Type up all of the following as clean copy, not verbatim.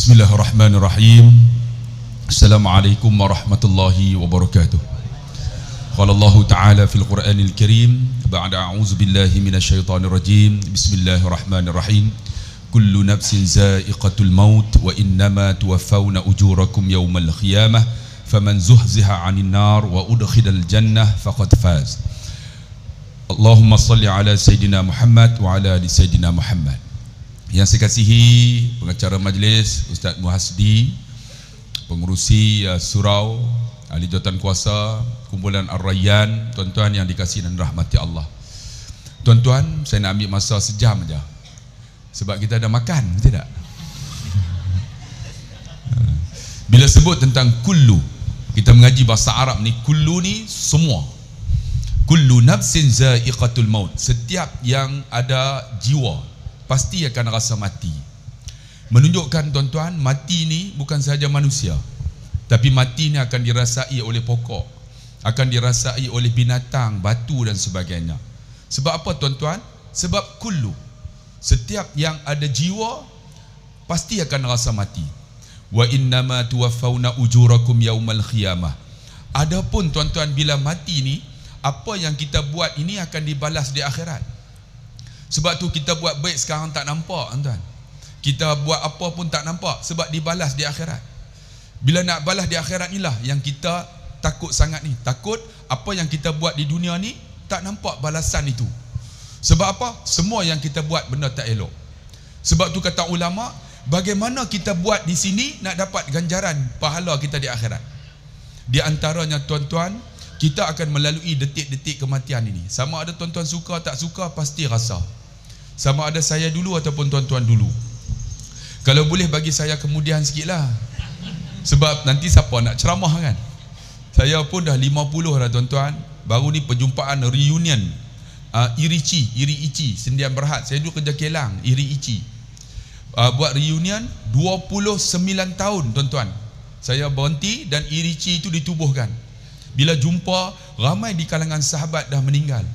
Bismillahirrahmanirrahim. Assalamualaikum warahmatullahi wabarakatuh. Qala Allah Ta'ala fil Qur'anil Karim ba'da a'udzu billahi minasyaitonir rajim. Bismillahirrahmanirrahim. Kullu nafsin za'iqatul maut wa innama tuwaffawna ujurakum yawmal qiyamah faman zuhziha 'anil nar wa udkhilal jannah faqad faz. Allahumma shalli ala sayidina Muhammad wa ala ali sayidina Muhammad. Yang saya kasihi pengacara majlis Ustaz Muhasdi, pengurusi surau, ahli jawatan kuasa kumpulan Ar-Rayyan, tuan-tuan yang dikasihi dan rahmati Allah. Tuan-tuan, saya nak ambil masa sejam saja sebab kita ada makan, betul tak? Bila sebut tentang kullu, kita mengaji bahasa Arab ni, kullu ni semua. Kullu nafsin za'iqatul maut, setiap yang ada jiwa pasti akan rasa mati. Menunjukkan tuan-tuan, mati ni bukan sahaja manusia, tapi mati ni akan dirasai oleh pokok, akan dirasai oleh binatang, batu dan sebagainya. Sebab apa tuan-tuan? Sebab kullu, setiap yang ada jiwa pasti akan rasa mati. Wa innama tuwaffawna ujurakum yaumal qiyamah. Adapun tuan-tuan, bila mati ni, apa yang kita buat ini akan dibalas di akhirat. Sebab tu kita buat baik sekarang tak nampak, tuan. Kita buat apa pun tak nampak sebab dibalas di akhirat. Bila nak balas di akhirat inilah yang kita takut sangat ni. Takut apa yang kita buat di dunia ni tak nampak balasan itu. Sebab apa? Semua yang kita buat benda tak elok. Sebab tu kata ulama, bagaimana kita buat di sini nak dapat ganjaran pahala kita di akhirat. Di antaranya tuan-tuan, kita akan melalui detik-detik kematian ini. Sama ada tuan-tuan suka tak suka, pasti rasa. Sama ada saya dulu ataupun tuan-tuan dulu. Kalau boleh bagi saya kemudian sikit lah, sebab nanti siapa nak ceramah kan. Saya pun dah 50 dah tuan-tuan. Baru ni perjumpaan reunion Iri Ici Sendian Berhad. Saya dulu kerja Kelang, Iri Ici, buat reunion 29 tahun tuan-tuan. Saya berhenti dan Iri Ici itu ditubuhkan. Bila jumpa, ramai di kalangan sahabat dah meninggal.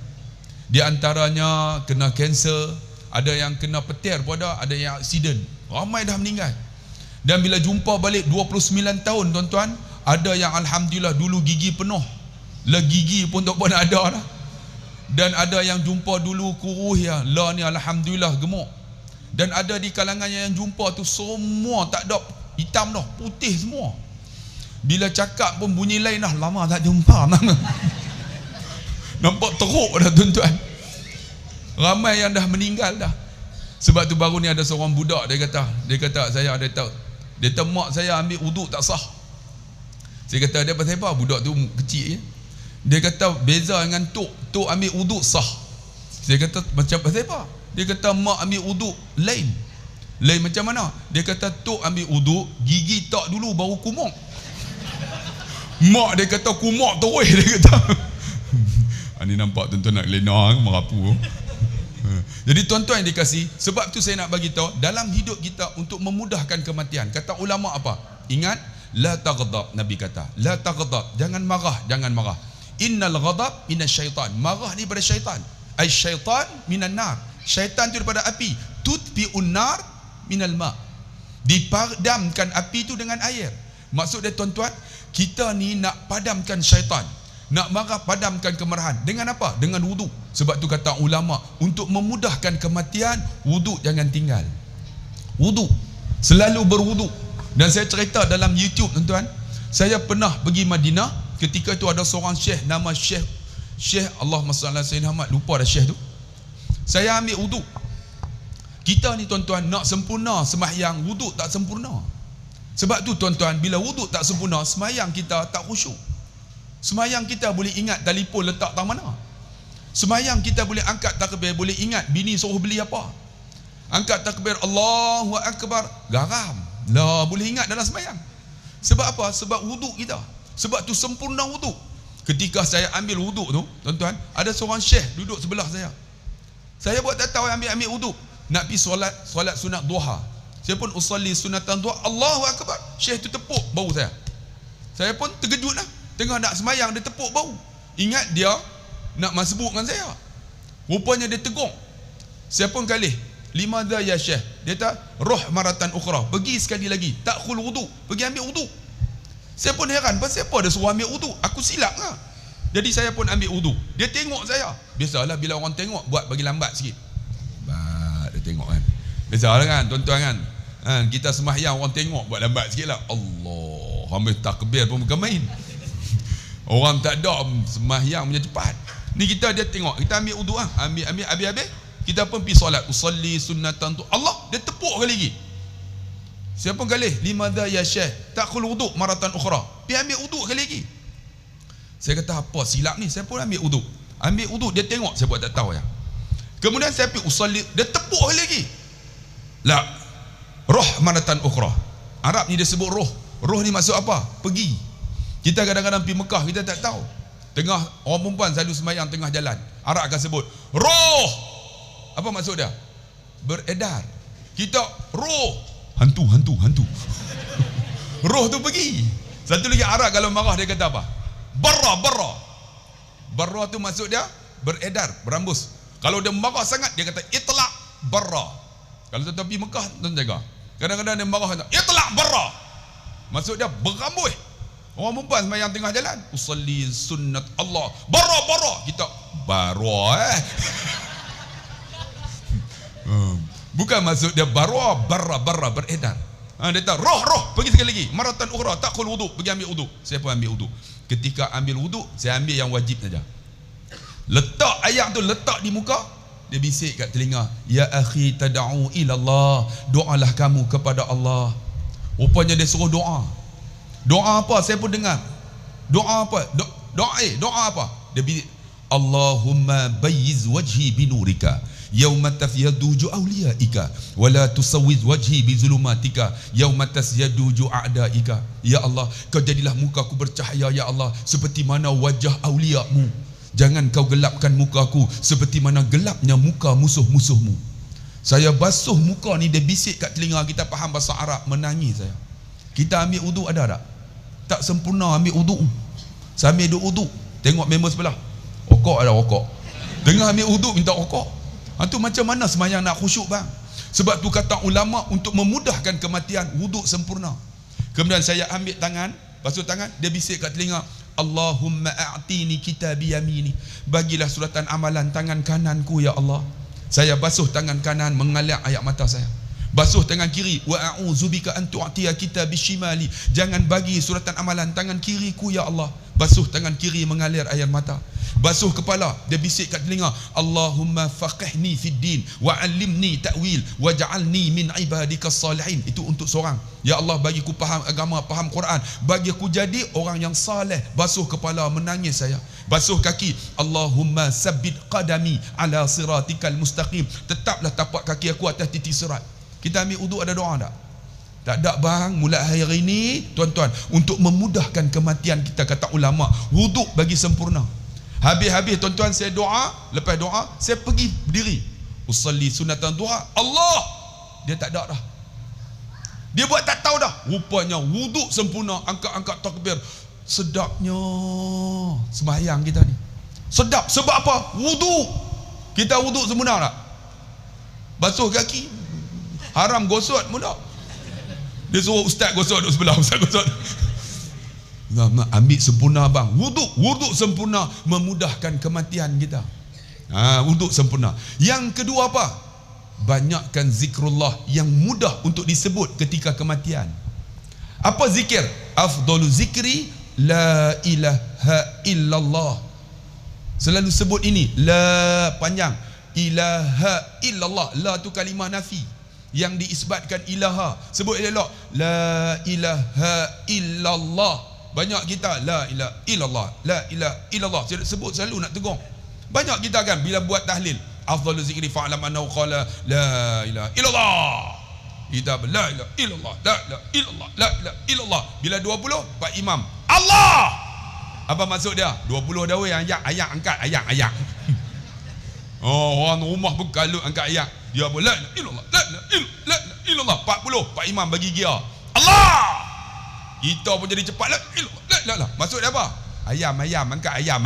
Di antaranya kena kanser, ada yang kena petir pun ada yang aksiden. Ramai dah meninggal. Dan bila jumpa balik 29 tahun tuan-tuan, ada yang alhamdulillah dulu gigi penuh, lah gigi pun tak pernah ada dah. Dan ada yang jumpa dulu kurus ya, lah ni alhamdulillah gemuk. Dan ada di kalangannya yang jumpa tu semua tak ada hitam dah, putih semua. Bila cakap pun bunyi lain dah, lama tak jumpa. Nampak teruk dah tuan-tuan. Ramai yang dah meninggal dah. Sebab tu baru ni ada seorang budak, dia kata saya ada tahu. Dia kata mak saya ambil wuduk tak sah. Saya kata dia pasal apa? Budak tu kecil je. Dia kata beza dengan tok ambil wuduk sah. Saya kata macam pasal apa? Dia kata mak ambil wuduk lain macam mana? Dia kata tok ambil wuduk, gigi tak dulu baru kumuk. Mak dia kata kumuk terus, dia kata. Ini nampak tuan-tuan nak lena merapu. Jadi tuan-tuan yang dikasih, sebab tu saya nak bagi tahu dalam hidup kita untuk memudahkan kematian. Kata ulama apa? Ingat, la taghdab. Nabi kata, la taghdab, jangan marah. Innal ghadab minasyaitan. Marah ni daripada syaitan. Ai syaitan minan nar. Syaitan tu daripada api. Tutfi'un nar minal ma. Dipadamkan api tu dengan air. Maksud dia tuan-tuan, kita ni nak padamkan syaitan, nak marah, padamkan kemarahan. Dengan apa? Dengan wuduk. Sebab tu kata ulama, untuk memudahkan kematian, wuduk jangan tinggal. Wuduk, selalu berwuduk. Dan saya cerita dalam YouTube tuan-tuan, saya pernah pergi Madinah. Ketika itu ada seorang syekh, nama Syekh Allahumma salli ala sayyidina Muhammad, lupa dah syekh tu. Saya ambil wuduk. Kita ni tuan-tuan nak sempurna sembahyang, wuduk tak sempurna. Sebab tu tuan-tuan, bila wuduk tak sempurna, sembahyang kita tak khusyuk. Sembahyang kita boleh ingat telefon letak tak mana. Sembahyang kita boleh angkat takbir, boleh ingat bini suruh beli apa. Angkat takbir Allahu Akbar, garam. Lah boleh ingat dalam sembahyang. Sebab apa? Sebab wuduk kita. Sebab tu sempurna wuduk. Ketika saya ambil wuduk tu, tuan-tuan, ada seorang syekh duduk sebelah saya. Saya buat tak tahu ambil wuduk, nak pergi solat sunat duha. Saya pun usalli sunatan duha, Allahu Akbar. Syekh tu tepuk bau saya. Saya pun terkejut lah. Tengah nak sembahyang dia tepuk bau. Ingat dia nak masbuk dengan saya. Rupanya dia tegur. Saya pun kalih. limadha ya syekh? Dia kata, roh maratan ukhra, pergi sekali lagi, takhul wudu, pergi ambil wudu. Saya pun heran, pasal apa dia suruh ambil wudu? Aku silap lah. Jadi saya pun ambil wudu. Dia tengok saya. Biasalah bila orang tengok, buat bagi lambat sikit. Dia tengok kan. Biasalah kan, tuan-tuan kan. Kita sembahyang orang tengok, buat lambat sikit lah. Allah, ambil takbir pun bukan main. Orang tak ada sembahyang punya cepat. Ni kita dia tengok, kita ambil wudu lah. Ambil habis. Kita pun pergi solat. Usalli sunnatan tu. Allah, dia tepuk kali lagi. Siapa kali? Limadha ya syekh? Takhul wudu maratan ukhra. Pergi ambil wudu kali lagi. Saya kata, apa silap ni? Saya pun ambil wudu. Ambil wudu, dia tengok, saya buat tak tahu ya. Kemudian saya pergi usalli, dia tepuk kali lagi. La, roh maratan ukhra. Arab ni dia sebut roh. Roh ni maksud apa? Pergi. Kita kadang-kadang pergi Mekah, kita tak tahu. Tengah orang perempuan selalu sembahyang tengah jalan, Arab akan sebut roh. Apa maksud dia? Beredar. Kita roh, hantu. Roh tu pergi. Satu lagi Arab kalau marah dia kata apa? Barra tu maksud dia beredar, berambus. Kalau dia marah sangat dia kata itlaq barra. Kalau tuan pergi Mekah tuan jaga. Kadang-kadang dia marah kata itlaq barra. Maksud dia berambus. Orang perempuan sembahyang tengah jalan, usalli sunnat Allah. Barra. Kita barra bukan maksud dia barra beredar. Dia kata roh pergi sekali lagi, maratan ukhra takhul wudu, pergi ambil wudu. Saya pun ambil wudu. Ketika ambil wudu, saya ambil yang wajib saja. Letak ayat tu, letak di muka, dia bisik kat telinga, ya akhi tad'u ila Allah, doalah kamu kepada Allah. Rupanya dia suruh doa. Doa apa? Saya pun dengar. Doa apa? Doa apa? Dia bisik, Allahumma bayyiz wajhi binurika yauma tafyaduju awliyaika wala tusawwiz wajhi bizulumatika yauma tasyaduju a'daika. Ya Allah, kau jadilah mukaku bercahaya ya Allah seperti mana wajah auliamu. Jangan kau gelapkan mukaku seperti mana gelapnya muka musuh-musuhmu. Saya basuh muka ni, dia bisik kat telinga kita, faham bahasa Arab, menangis saya. Kita ambil wudu ada tak? Tak sempurna ambil wudu. Saya ambil wudu, tengok member sebelah, rokok ada rokok. Tengah ambil wudu minta rokok. Itu macam mana sembahyang nak khusyuk bang? Sebab tu kata ulama, untuk memudahkan kematian, wuduk sempurna. Kemudian saya ambil tangan, basuh tangan, dia bisik kat telinga, Allahumma a'tini kitabi yamini, bagilah suratan amalan tangan kananku ya Allah. Saya basuh tangan kanan, mengalir air mata saya. Basuh tangan kiri, wa a'udzubika an tu'tiya kitabi shimali, jangan bagi suratan amalan tangan kiriku ya Allah. Basuh tangan kiri, mengalir air mata. Basuh kepala, dia bisik kat telinga, Allahumma faqihni fid din wa 'allimni ta'wil waj'alni min ibadikas salihin. Itu untuk seorang. Ya Allah, bagi aku faham agama, faham Quran, bagi aku jadi orang yang saleh. Basuh kepala, menangis saya. Basuh kaki, Allahumma sabbit qadami ala siratikal mustaqim, tetaplah tapak kaki aku atas titik sirat. Kita ambil wudu ada doa tak? Tak ada bang. Mulai hari ini tuan-tuan, untuk memudahkan kematian kita, kata ulama, wuduk bagi sempurna. Habis-habis tuan-tuan saya doa, lepas doa saya pergi berdiri, usalli sunatan duha. Allah, dia tak ada dah. Dia buat tak tahu dah. Rupanya wuduk sempurna, angkat-angkat takbir. Sedapnya sembahyang kita ni. Sedap sebab apa? Wuduk. Kita wuduk sempurna tak? Basuh kaki, haram gosok pun tak. Dia suruh ustaz gosok duduk sebelah, ustaz gosok. Ambil sempurna bang. Wuduk sempurna memudahkan kematian kita. Wuduk sempurna. Yang kedua apa? Banyakkan zikrullah yang mudah untuk disebut ketika kematian. Apa zikir? Afdalu zikri la ilaha illallah. Selalu sebut ini, la panjang, ilaha illallah. La tu kalimah nafi yang diisbatkan ilaha. Sebut elok, la ilaha illallah. Banyak kita la ilaha illallah, la ilaha illallah, sebut selalu nak tegur. Banyak kita kan bila buat tahlil, afdalu zikri fa'lam annahu qala la ilaha illallah. Kita la ilaha illallah, la ilaha illallah, la ilaha illallah. Bila 20 Pak Imam, Allah. Apa maksud dia? 20 dawai ayat angkat ayat. Oh, orang rumah pun kalut angkat ayat. Dia pun la ilaha illallah, la ilaha illallah. 40 Pak Imam bagi gear, Allah. Kita pun jadi cepat lah. Maksud dia apa? Ayam, angkat ayam.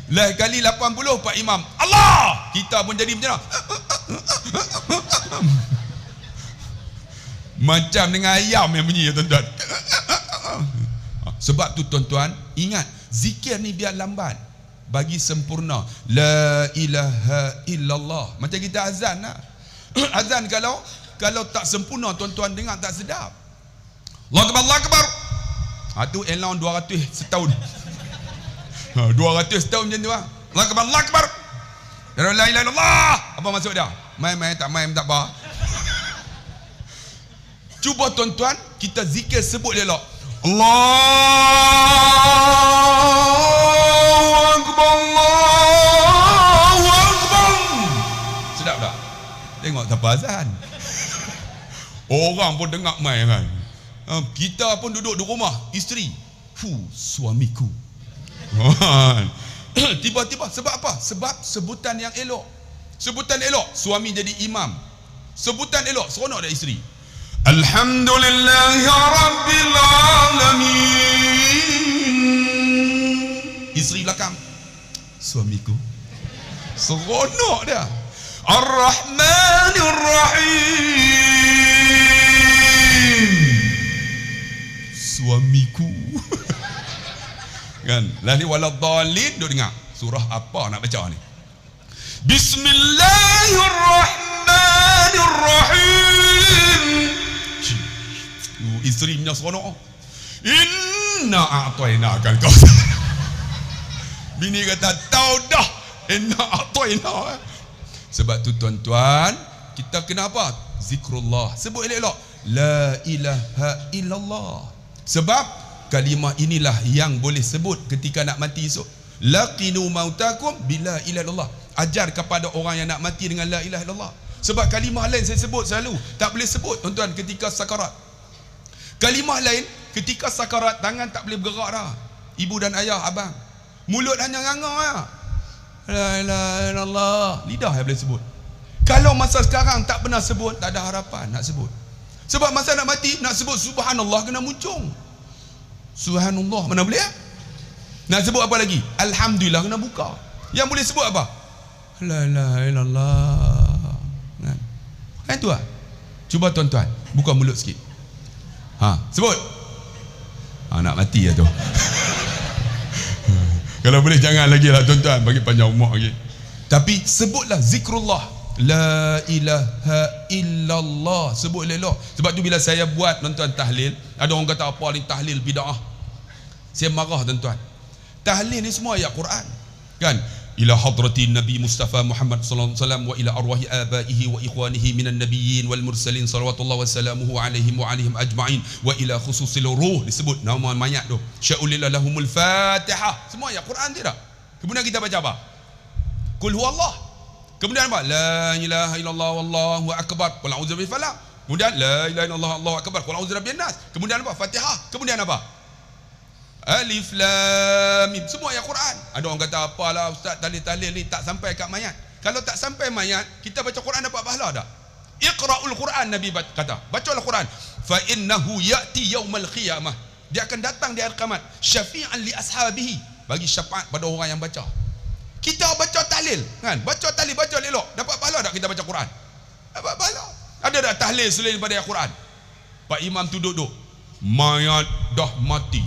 Lah kali 80 Pak Imam, Allah. Kita pun jadi macam mana? Macam dengan ayam yang bunyi, tuan-tuan. Sebab tu tuan-tuan, ingat, zikir ni biar lambat bagi sempurna. La ilaha illallah. Macam kita azan lah. Azan kalau tak sempurna, tuan-tuan dengar tak sedap. Allahu Akbar, Allahu Akbar. Tu allowance 200 setahun. 200 setahun macam tu lah. Allahu Akbar, Allahu Akbar. La ilaha illallah. Apa maksud dia? Main tak apa. Cuba tuan-tuan, kita zikir sebut elok. Allahu Akbar, Allahu Akbar. Sedap tak? Tengok siapa azan. Orang pun dengar main kan. Kita pun duduk di rumah, isteri, suamiku. Tiba-tiba, sebab apa? Sebab sebutan yang elok. Sebutan elok, suami jadi imam. Sebutan elok, seronok dah isteri. Alhamdulillahi Rabbil Alamin. Isteri belakang, suamiku. Seronok dah. Ar-Rahmanir Rahim, suamiku. Kan? Lalu waladhdallin, duk dengar surah apa nak baca ni? Bismillahirrahmanirrahim. Isteri punya seronok. Inna a'tainaka al-kautsar. Bini kata, tahu dah, inna a'tainaka. Sebab tu tuan-tuan, kita kena apa? Zikrullah. Sebut elok-elok. La ilaha illallah. Sebab kalimah inilah yang boleh sebut ketika nak mati esok. Laqinu mautakum bila ilaha illallah. Ajar kepada orang yang nak mati dengan la ilaha illallah. Sebab kalimah lain saya sebut selalu tak boleh sebut tuan-tuan ketika sakarat. Kalimah lain ketika sakarat, tangan tak boleh bergerak dah. Ibu dan ayah, abang, mulut hanya nganga lah. La ilaha illallah, lidah yang boleh sebut. Kalau masa sekarang tak pernah sebut, tak ada harapan nak sebut. Sebab masa nak mati, nak sebut subhanallah kena muncung. Subhanallah mana boleh? Nak sebut apa lagi? Alhamdulillah kena buka. Yang boleh sebut apa? La ilaha illallah. Kan tu lah. Cuba tuan-tuan buka mulut sikit. Sebut. Nak mati lah tu. Kalau boleh jangan lagi lah tuan-tuan, bagi panjang umur lagi. Tapi sebutlah zikrullah. La ilaha illallah. Sebut elok. Sebab tu bila saya buat tuan-tuan tahlil, ada orang kata apa ni tahlil bid'ah. Saya marah tuan-tuan. Tahlil ni semua ayat Quran. Kan? Ila hadratin Nabi Mustafa Muhammad sallallahu alaihi wasallam wa ila arwahi abaihi wa ikhwanihi minan nabiyyin wal mursalin sallallahu wasallamuhu alaihim wa alaihim ajma'in wa ila khususil ruh, disebut nama mayat tu. Sya'ulillah lahumul Fatihah. Semua ayat Quran tidak? Kemudian kita baca apa? Qul huwallah. Kemudian apa? La ilaha illallah wallahu akbar. Qul a'udzu birabbil falaq. Kemudian la ilaha illallah Allahu akbar. Qul a'udzu birabbin nas. Kemudian apa? Fatihah. Kemudian apa? Alif Lam Mim. Semua ayat Quran. Ada orang kata apalah ustaz, tahlil ni tak sampai kat mayat. Kalau tak sampai mayat, kita baca Quran dapat pahala tak? Iqra'ul Quran, Nabi kata. Bacalah Quran. Fa innahu ya'ti yaumal qiyamah. Dia akan datang di hari kiamat syafi'an li ashabihi, bagi syafaat pada orang yang baca. Kita baca tahlil kan? Baca tahlil, baca elok. Dapat pahala tak kita baca Quran? Dapat pahala. Ada tak tahlil selain daripada ayat Quran? Pak Imam tu duduk. Mayat dah mati,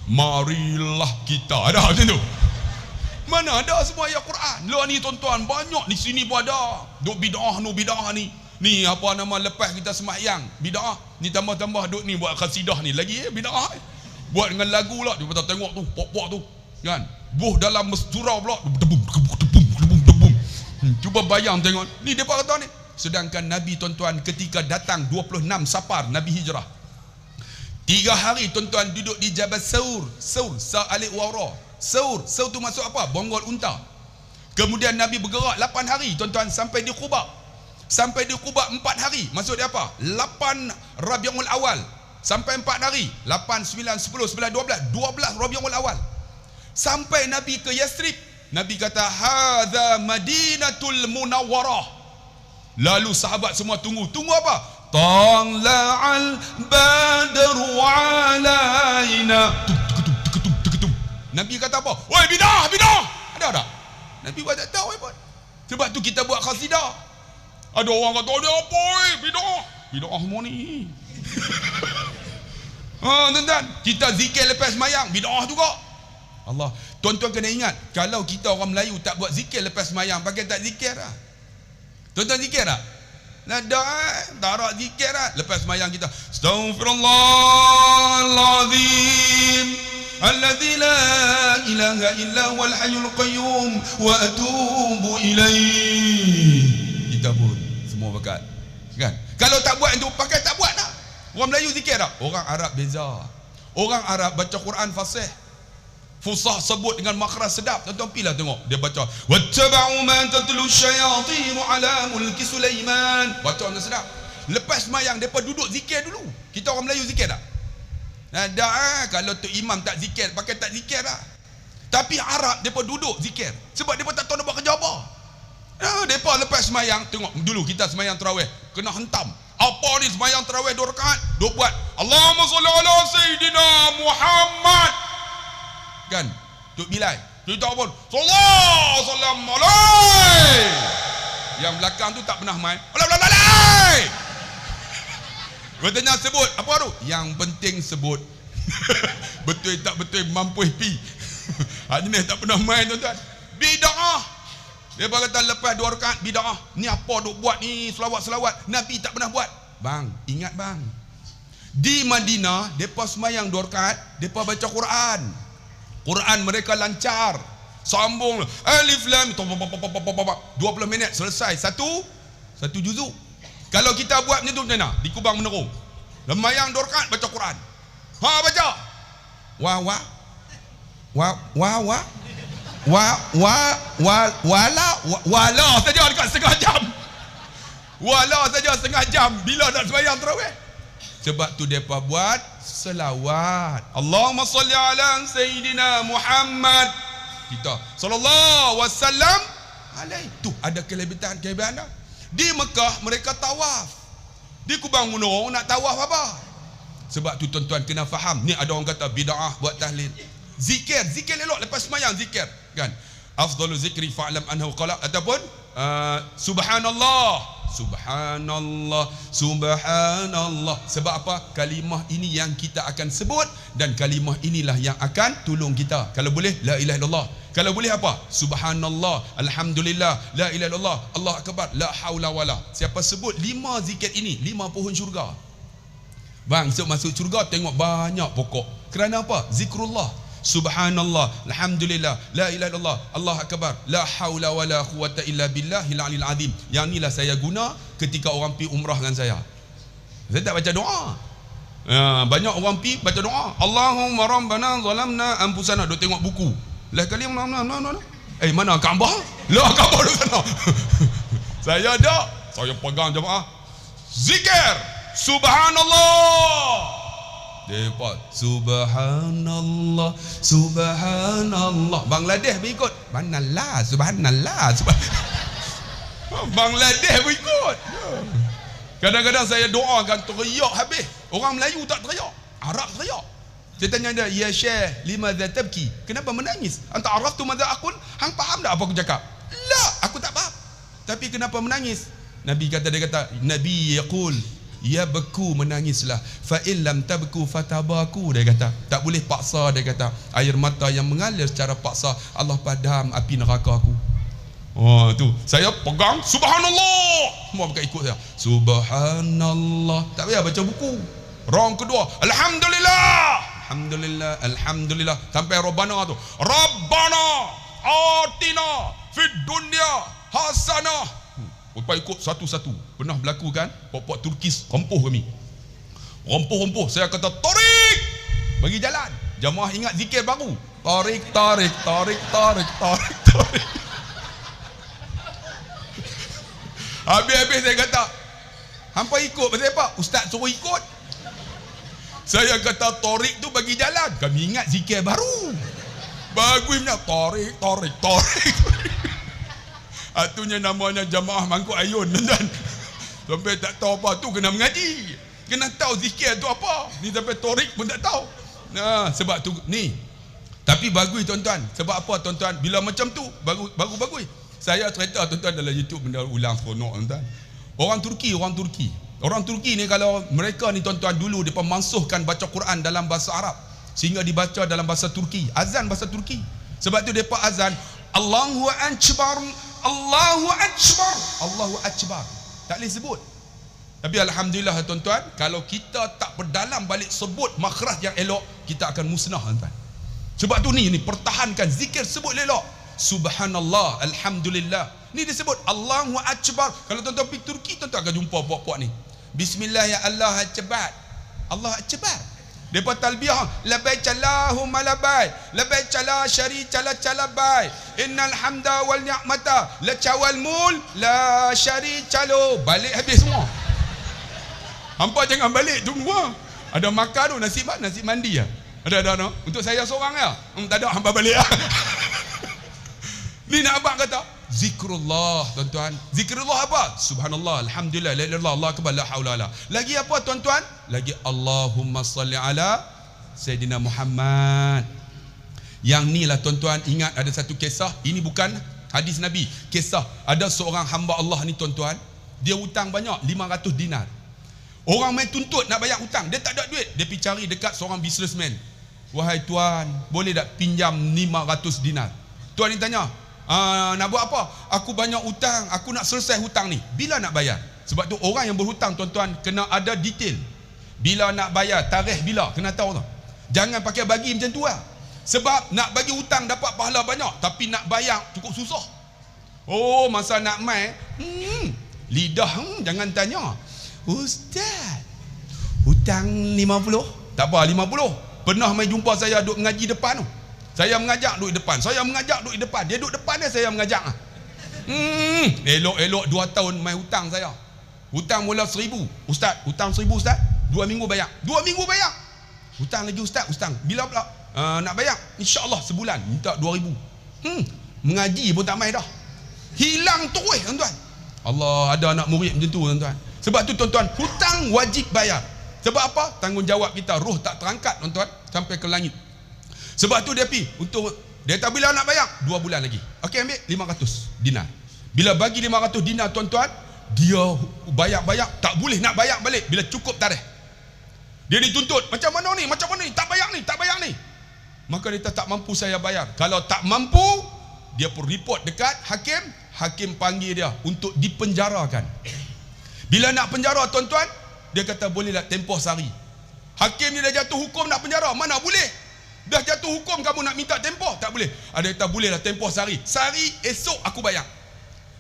marilah kita. Ada macam tu? Mana ada semua ayat Quran? Lah ni tuan-tuan, banyak di sini pun ada. Duk bid'ah ni. Ni apa nama, lepas kita sembahyang bid'ah. Ni tambah-tambah duk ni buat qasidah ni lagi bid'ah. Buat dengan lagu lah. Dia kata tengok tu, pok-pok tu. Kan? Buh dalam surau pula. Debum. Cuba bayang tengok. Ni depa kata ni. Sedangkan Nabi tuan-tuan ketika datang 26 Safar Nabi hijrah, 3 hari tuan-tuan duduk di Jabal Saur. Sa'alik wara. Saur tu maksud apa? Bonggol unta. Kemudian Nabi bergerak 8 hari tuan-tuan sampai di Quba. Sampai di Quba 4 hari. Maksud dia apa? 8 Rabiul Awal sampai 4 hari. 8, 9, 10, 11, 12 Rabiul Awal. Sampai Nabi ke Yathrib. Nabi kata hadza Madinatul Munawwarah. Lalu sahabat semua tunggu apa? Tala'al badru alaina. Nabi kata apa? Oi, bidah. Ada tak? Nabi buat tak tahu pun. Sebab tu kita buat qasidah. Ada orang kata dia apa bidah. Bidah semua ni. Tuan-tuan, kita zikir lepas sembahyang bidah juga. Allah, tuan-tuan kena ingat, kalau kita orang Melayu tak buat zikir lepas sembahyang, pakai tak zikir lah. Tuan-tuan zikir tak? Nada tak ada zikir lah. Lepas sembahyang kita Astaghfirullahalazim alladzi la ilaha illa huwal hayyul qayyum wa atubu ilaih. Kita pun semua bakat. Kan? Kalau tak buat itu, pakai tak buat dah. Orang Melayu zikir tak? Orang Arab beza. Orang Arab baca Quran fasih, fusah, sebut dengan makhraj sedap. Tuan-tuan pilah tengok dia baca wattaba'u ma tatlu syayatin ala mulki Sulaiman. Baca dengan sedap. Lepas sembahyang depa duduk zikir dulu. Kita orang Melayu zikir tak? Ada kalau tu imam tak zikir, pakai tak zikir dah. Tapi Arab depa duduk zikir sebab depa tak tahu nak buat kerja apa. Depa lepas sembahyang, tengok dulu kita sembahyang tarawih kena hentam. Apa ni sembahyang tarawih 2 rakaat, duk buat Allahumma shalli ala sayyidina Muhammad. Kan? Tuk bilai. Kita pun sallallahu sallam alaihi. Yang belakang tu tak pernah main. Alai. Bertanya sebut apa tu? Yang penting sebut. Betul tak betul mampu pi. Hak ni tak pernah main tuan-tuan. Bid'ah. Dia kata lepas 2 rakaat bid'ah. Ni apa duk buat ni selawat-selawat? Nabi tak pernah buat. Bang, ingat bang. Di Madinah depa sembahyang 2 rakaat, depa baca Quran. Quran mereka lancar. Sambung alif lam 20 minit selesai satu juzuk. Kalau kita buat macam tu macam mana? Di Kubang Menerung. Sembahyang 2 rakaat baca Quran. Baca. Wala saja dekat setengah jam. Wala saja setengah jam bila nak sembahyang tarawih. Sebab tu depa buat selawat. Allahumma salli ala sayyidina Muhammad. Kita sallallahu wasallam alaihi. Tu ada kelebihan dah. Di Mekah mereka tawaf. Di Kubang Menerung nak tawaf apa? Sebab tu tuan-tuan kena faham. Ni ada orang kata bid'ah buat tahlil. Zikir elok lepas sembahyang zikir, kan? Afdalu zikri fa'lam annahu qala ataupun subhanallah. Subhanallah, subhanallah. Sebab apa? Kalimah ini yang kita akan sebut dan kalimah inilah yang akan tolong kita. Kalau boleh la ilaha illallah. Kalau boleh apa? Subhanallah, alhamdulillah, la ilaha illallah, Allah akbar, la haula wala. Siapa sebut 5 zikir ini, 5 pohon syurga. Bang, masuk syurga tengok banyak pokok. Kerana apa? Zikrullah. Subhanallah, alhamdulillah, la ilaha illallah, Allah akbar, la haula wala quwata illa billahil aliyil azim. Yang inilah saya guna ketika orang pi umrah dengan saya. Saya tak baca doa. Banyak orang pi baca doa. Allahumma rabbana zalamna anfusana. Duk tengok buku. Lah kali mana Kaabah? Lah Kaabah di sana. Saya ada. Saya pegang jemaah. Zikir subhanallah. Depa subhanallah, subhanallah. Bangladesh berikut subhanallah. Bangladesh berikut. Kadang-kadang saya doakan teriak habis. Orang Melayu tak teriak, Arab teriak. Saya tanya dia, ya Syekh, limadha tabki? Kenapa menangis? Anta araftu madza aqul? Hang faham tak apa aku cakap? La, aku tak faham. Tapi kenapa menangis? Nabi kata, Nabi yaqul, ya beku menangislah, fa illam tabku fatabaku. Dia kata tak boleh paksa. Dia kata air mata yang mengalir secara paksa Allah padam api neraka aku. Tu saya pegang subhanallah, semua pakai ikut saya subhanallah. Tak payah baca buku. Round kedua alhamdulillah sampai rabbana tu. Rabbana atina fid dunya hasanah. Lepas ikut satu-satu. Pernah berlaku kan? Pok-pok Turkis rompoh kami. Rompoh. Saya kata tarik, bagi jalan. Jamaah ingat zikir baru. Tarik. Habis saya kata, hampa ikut pasal apa? Ustaz suruh ikut. Saya kata tarik tu bagi jalan. Kami ingat zikir baru. Bagusnya tarik. Atunya namanya jamaah mangkuk ayun, tuan-tuan. Sampai tak tahu apa tu kena mengaji. Kena tahu zikir tu apa. Ni sampai torik pun tak tahu. Sebab tu ni. Tapi bagus tuan-tuan. Sebab apa tuan-tuan? Bila macam tu baru bagus. Saya cerita tuan-tuan dalam YouTube benda ulang seronok tuan-tuan. Orang Turki ni kalau mereka ni tuan-tuan dulu depa mansuhkan baca Quran dalam bahasa Arab sehingga dibaca dalam bahasa Turki, azan bahasa Turki. Sebab tu depa azan Allahu Akbar, Allahu Akbar, Allahu Akbar. Tak boleh sebut. Tapi alhamdulillah tuan-tuan, kalau kita tak berdalam balik sebut makhraj yang elok, kita akan musnah tuan-tuan. Sebab tu ni pertahankan zikir, sebut elok. Subhanallah, alhamdulillah. Ni disebut Allahu Akbar. Kalau tuan-tuan pergi Turki, tuan-tuan akan jumpa puak-puak ni. Bismillah ya Allah Akbar. Allah Akbar. Depa talbiyah, labbaik Allahumma labbaik, labbaik la syarika lak labbaik, innal hamda wal ni'mata lak wal mul la syarika lahu. Balik habis semua. Hampa jangan balik, tunggu. Ada makan tu, nasi mandi ah. Ada no. Untuk saya seorang ya. Tak ada, hampa balik ah. Ni nak abang kata zikrullah tuan-tuan. Zikrullah apa? Subhanallah, alhamdulillah, la ilaha illallah, Allahu akbar, la haula wala. Lagi apa tuan-tuan? Lagi Allahumma salli ala Sayyidina Muhammad. Yang ni lah tuan-tuan, ingat ada satu kisah. Ini bukan hadis Nabi. Kisah ada seorang hamba Allah ni tuan-tuan, dia hutang banyak, 500 dinar. Orang main tuntut nak bayar hutang, dia tak ada duit. Dia pergi cari dekat seorang businessman. Wahai tuan, boleh tak pinjam 500 dinar? Tuan ni tanya, nak buat apa? Aku banyak hutang, aku nak selesai hutang ni. Bila nak bayar? Sebab tu orang yang berhutang tuan-tuan kena ada detail. Bila nak bayar, tarikh bila, kena tahu tau. Jangan pakai bagi macam tu lah. Sebab nak bagi hutang dapat pahala banyak, tapi nak bayar cukup susah. Oh, masa nak mai, lidah jangan tanya. Ustaz, hutang 50? Tak apa, 50. Pernah mai jumpa saya duduk mengaji depan tu. Saya mengajak duduk depan, dia duduk depan dia, saya mengajak. Elok-elok 2 tahun main hutang saya. Hutang mula 1,000. Ustaz, hutang 1,000 Ustaz, 2 minggu bayar. 2 minggu bayar. Hutang lagi Ustaz, hutang. Bila pula nak bayar? InsyaAllah sebulan, minta 2,000. Mengaji pun tak main dah. Hilang terus tuan-tuan. Allah, ada anak murid macam tu tuan-tuan. Sebab tu tuan-tuan, hutang wajib bayar. Sebab apa? Tanggungjawab kita, roh tak terangkat tuan-tuan sampai ke langit. Sebab tu dia pergi untuk, dia tak bila nak bayar 2 bulan lagi. Okey, ambil 500 dinar. Bila bagi 500 dinar tuan-tuan, dia bayar-bayar, tak boleh nak bayar balik bila cukup tarikh. Dia dituntut, macam mana ni, tak bayar ni. Maka dia tak mampu saya bayar. Kalau tak mampu, dia pun report dekat hakim. Hakim panggil dia untuk dipenjarakan. Bila nak penjara tuan-tuan, dia kata bolehlah tempoh sehari. Hakim ni dah jatuh hukum nak penjara, mana boleh. Dah jatuh hukum kamu nak minta tempoh, tak boleh. Ada kata bolehlah tempoh sehari. Sehari esok aku bayar.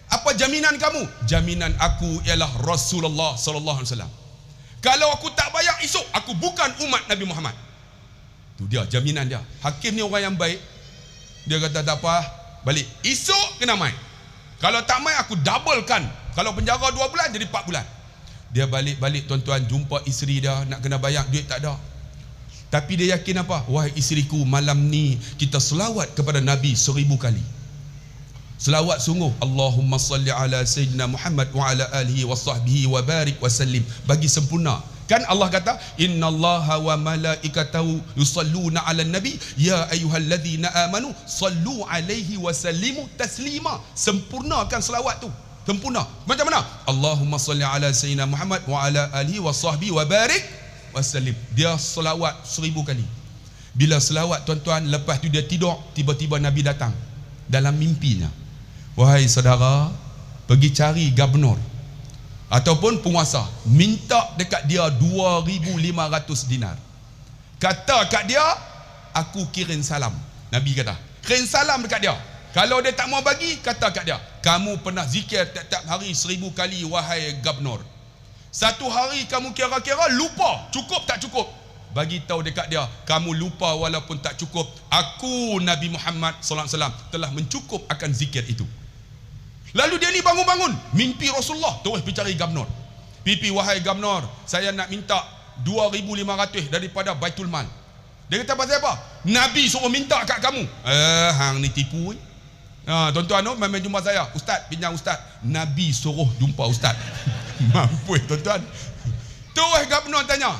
Apa jaminan kamu? Jaminan aku ialah Rasulullah sallallahu alaihi wasallam. Kalau aku tak bayar esok, aku bukan umat Nabi Muhammad. Tu dia jaminan dia. Hakim ni orang yang baik. Dia kata tak apa, balik. Esok kena main. Kalau tak main aku doublekan. Kalau penjara 2 bulan jadi 4 bulan. Dia balik tuan-tuan, jumpa isteri dia, nak kena bayar, duit tak ada. Tapi dia yakin apa? Wahai isteriku, malam ni kita selawat kepada Nabi 1000 kali. Selawat sungguh. Allahumma salli ala Sayyidina Muhammad wa ala alihi wa sahbihi wa barik wa sallim. Bagi sempurna. Kan Allah kata, innallaha wa malaikatahu yusalluna ala nabi ya ayyuhalladzina amanu sallu alaihi wa sallimu taslima. Sempurnakan selawat tu. Sempurna. Macam mana? Allahumma salli ala Sayyidina Muhammad wa ala alihi wa sahbihi wa barik wasallim. Dia selawat 1000 kali. Bila selawat tuan-tuan, lepas tu dia tidur, tiba-tiba Nabi datang dalam mimpinya. Wahai saudara, pergi cari gubernur ataupun penguasa, minta dekat dia 2,500 dinar. Kata kat dia, aku kirim salam. Nabi kata, kirim salam dekat dia. Kalau dia tak mau bagi, kata kat dia, kamu pernah zikir tiap-tiap hari 1000 kali wahai gubernur. Satu hari kamu kira-kira lupa, cukup tak cukup? Bagi tahu dekat dia, kamu lupa walaupun tak cukup, aku Nabi Muhammad sallallahu alaihi wasallam telah mencukup akan zikir itu. Lalu dia ni bangun-bangun, mimpi Rasulullah, terus pergi cari gubernur. Pipi, wahai gubernur, saya nak minta 2,500 daripada Baitul Mal. Dia kata pasal apa? Nabi suruh minta kat kamu. Hang ni tipu. Tuan-tuan, main jumpa saya, ustaz, pinjam ustaz. Nabi suruh jumpa ustaz. Mampu tuan-tuan. Terus gubernur tanya,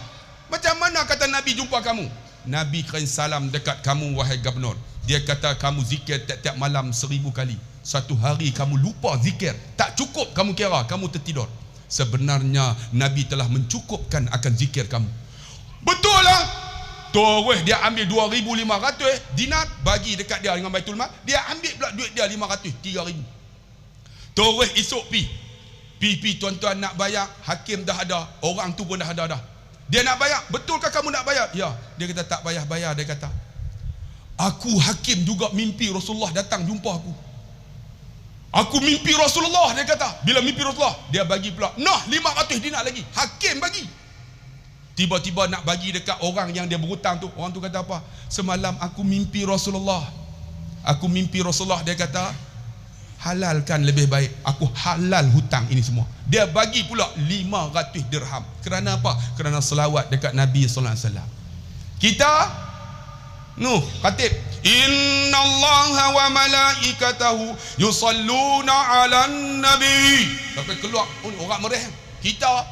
macam mana kata Nabi jumpa kamu? Nabi kirim salam dekat kamu wahai gubernur. Dia kata kamu zikir tiap-tiap malam 1000 kali. Satu hari kamu lupa zikir, tak cukup kamu kira, kamu tertidur. Sebenarnya Nabi telah mencukupkan akan zikir kamu. Betul lah. Terus dia ambil 2,500 dinar bagi dekat dia dengan Baitul Mal. Dia ambil pula duit dia 500, 3,000. Terus esok pi tuan-tuan nak bayar, hakim dah ada, orang tu pun dah ada dah. Dia nak bayar, betulkah kamu nak bayar? Ya. Dia kata tak payah bayar, dia kata. Aku hakim juga mimpi Rasulullah datang jumpa aku. Aku mimpi Rasulullah, dia kata. Bila mimpi Rasulullah, dia bagi pula. Nah, 500 dinar lagi. Hakim bagi. Tiba-tiba nak bagi dekat orang yang dia berhutang tu. Orang tu kata apa? Semalam aku mimpi Rasulullah. Aku mimpi Rasulullah, dia kata, halalkan lebih baik. Aku halal hutang ini semua. Dia bagi pula 500 dirham. Kerana apa? Kerana selawat dekat Nabi sallallahu alaihi wasallam. Kita khatib, innallaha wa malaikatahu yusalluna 'alan nabi. Sampai keluar orang mereh. Kita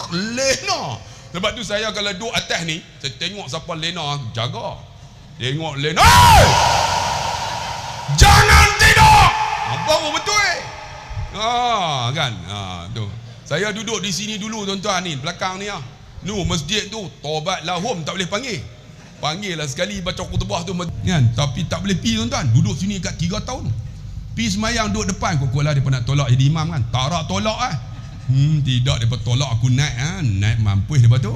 lena. Sebab tu saya kalau duduk atas ni, saya tengok siapa lena, jaga. Tengok lena. Hey! Jangan tidur. Baru betul kan. Tu. Saya duduk di sini dulu tuan-tuan ni, belakang ni masjid tu, taubat lahum tak boleh panggil. Panggil lah sekali baca khutbah tu kan. Tapi tak boleh pi tuan-tuan. Duduk sini kat 3 tahun. Pi semayang duduk depan, kok lah dia nak tolak jadi imam kan. Tak nak tolak tidak, dia tolak aku naik naik mampus lepas tu.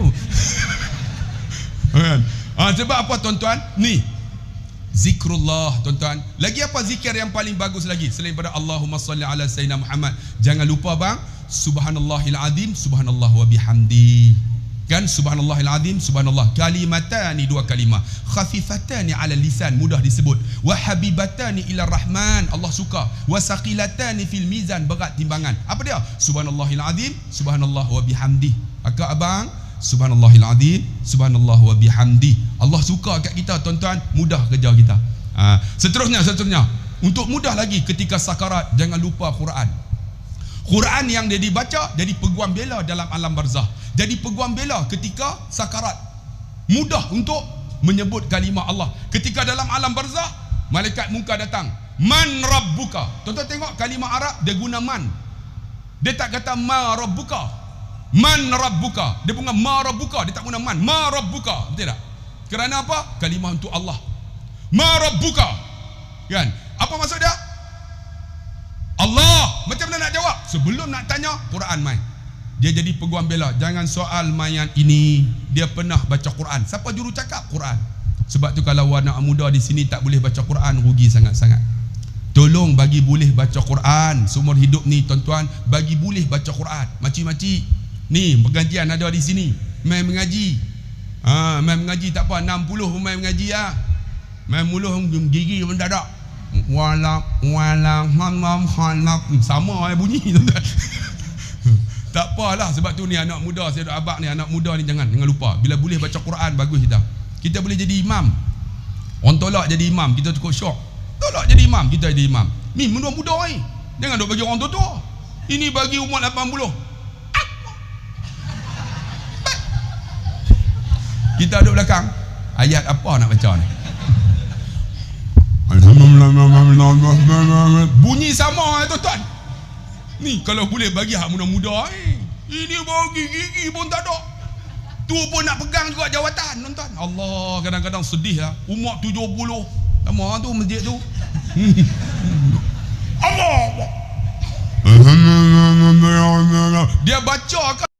Kan? Sebab apa tuan-tuan? Ni zikrullah tuan-tuan. Lagi apa zikir yang paling bagus lagi selain pada Allahumma salli ala sayyidina Muhammad? Jangan lupa bang, subhanallahil azim, subhanallah wa bihamdi. Kan, subhanallahil azim, subhanallah, kalimatani, 2 kalimah, khafifatani ala lisan, mudah disebut, wa habibatani ila rahman, Allah suka, wa saqilatani fil mizan, berat timbangan. Apa dia? Subhanallahil azim, subhanallah wa bihamdi. Akak abang, subhanallahil azim, subhanallah wa bihamdi. Allah suka kat kita tuan-tuan, mudah kerja kita. Seterusnya untuk mudah lagi ketika sakarat, jangan lupa Quran yang dia dibaca jadi peguam bela dalam alam barzah. Jadi peguam bela ketika sakarat. Mudah untuk menyebut kalimah Allah. Ketika dalam alam barzah, malaikat munkar datang. Man rabbuka. Tuan-tuan tengok kalimah Arab dia guna man. Dia tak kata ma rabbuka. Man rabbuka. Dia guna ma rabbuka, dia tak guna man. Ma rabbuka. Betul tak? Kerana apa? Kalimah untuk Allah. Ma rabbuka. Kan? Apa maksud dia? Allah. Macam mana nak jawab? Sebelum nak tanya, Quran main. Dia jadi peguam bela. Jangan soal mayat ini dia pernah baca Quran. Siapa juru cakap? Quran. Sebab tu kalau anak muda di sini tak boleh baca Quran, rugi sangat-sangat. Tolong bagi boleh baca Quran. Seumur hidup ni tuan-tuan, bagi boleh baca Quran. Makcik-makcik ni pengajian ada di sini, main mengaji. Main mengaji tak apa, 60 pun main mengaji main muluh gigi mendadak. Walam sama bunyi tuan-tuan. Tak apalah, sebab tu ni anak muda, saya duk abang ni, anak muda ni jangan lupa, bila boleh baca Quran bagus kita boleh jadi imam. Orang tolak jadi imam, kita cukup syok. Tolak jadi imam, kita jadi imam. Ni muda-muda ni, jangan duk bagi orang tua-tua. Ini bagi umur 80. Kita duduk belakang, ayat apa nak baca ni? Bunyi sama tuan-tuan. Ni kalau boleh bagi hak muda-muda ini bagi gigi pun tak ada. Tu pun nak pegang juga jawatan tuan-tuan. Allah, kadang-kadang sedih lah. Umur 70. Lama tu masjid tu. Allah. Dia baca kan.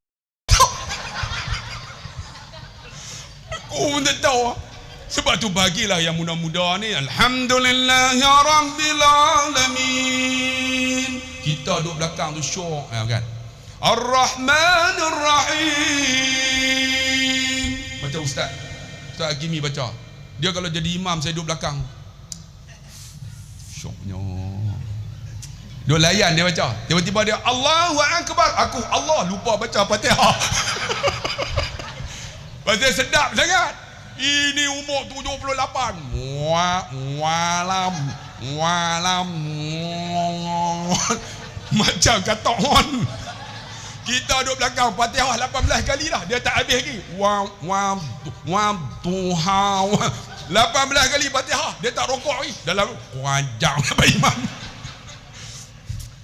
Aku pun tak tahu. Sebab tu bagilah yang muda-muda ni, alhamdulillahirabbil alamin. Kita duduk belakang tu syok kan. Ar-Rahmanir Rahim. Baca Ustaz Hakimi baca. Dia kalau jadi imam, saya duduk belakang. Syoknya. Dia layan, dia baca. Tiba-tiba dia Allahu Akbar. Aku Allah lupa baca Fatihah. Pasal sedap sangat. Ini umur 78. Walam. Macam kata on. Kita duduk belakang Fatihah 18 kali dah. Dia tak habis lagi. Tuhan. 18 kali Fatihah. Dia tak rokok lagi. Dalam wajang apa imam.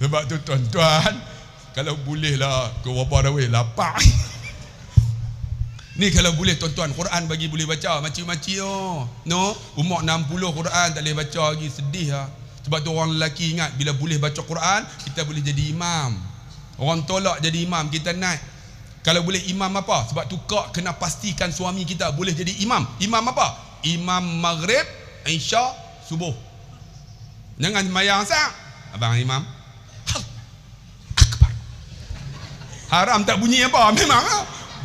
Sebab tu tuan-tuan, Kalau boleh lah kau berapa dah weh? 8. Ni kalau boleh tuan-tuan, Quran bagi boleh baca macam-macam no. Umur 60 Quran tak boleh baca lagi, sedih lah. Sebab tu orang lelaki ingat, bila boleh baca Quran kita boleh jadi imam. Orang tolak jadi imam, kita naik. Kalau boleh imam apa? Sebab tu kau kena pastikan suami kita boleh jadi imam. Imam apa? Imam maghrib, isya, subuh. Jangan sembahyang sah. Abang imam Akbar. Haram tak bunyi apa? Memang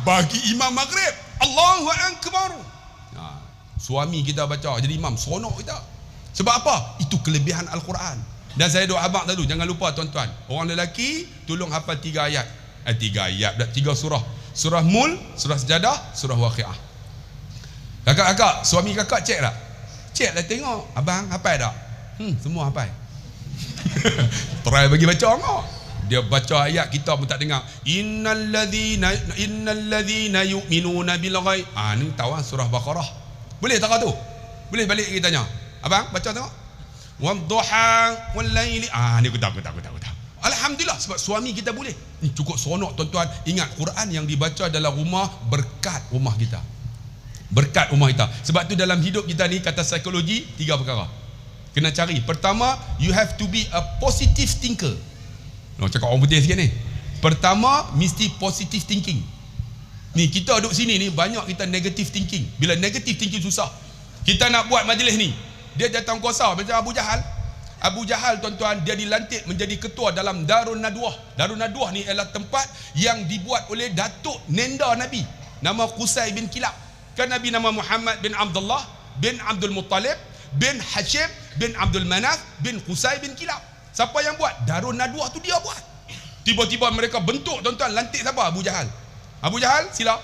bagi imam maghrib Allahu Akbar. Suami kita baca jadi imam, seronok kita. Sebab apa? Itu kelebihan Al-Quran. Dan saya doa abang tadi, jangan lupa tuan-tuan, orang lelaki tolong hafal 3 ayat. 3 ayat, 3 surah. Surah Mul, surah Sejadah, surah Waqiah. Kakak-kakak, suami kakak cek tak? Cek lah tengok, abang hafal tak? Semua hafal. Try bagi baca engkau. Dia baca ayat kita pun tak dengar. Innalladzina yu'minuna bil ghaib. Ni tahu surah Baqarah. Boleh tak tu? Boleh balik kita tanya. Abang baca tengok. Wadduha wal laili. Ni aku tahu. Alhamdulillah, sebab suami kita boleh. Ni cukup seronok tuan-tuan. Ingat, Quran yang dibaca dalam rumah berkat rumah kita. Berkat rumah kita. Sebab tu dalam hidup kita ni, kata psikologi, 3 perkara kena cari. Pertama, you have to be a positive thinker. Cakap orang putih sikit ni. Pertama, mesti positive thinking. Ni kita duduk sini ni, banyak kita negative thinking. Bila negative thinking susah. Kita nak buat majlis ni, dia datang kuasa macam Abu Jahal. Abu Jahal tuan-tuan, dia dilantik menjadi ketua dalam Darun Nadwah. Darun Nadwah ni adalah tempat yang dibuat oleh datuk nenda Nabi, nama Qusay bin Kilab. Kan Nabi nama Muhammad bin Abdullah bin Abdul Muttalib bin Hashim bin Abdul Manaf bin Qusay bin Kilab. Siapa yang buat? Darun Nadwah tu dia buat. Tiba-tiba mereka bentuk tuan-tuan, lantik siapa? Abu Jahal. Abu Jahal sila.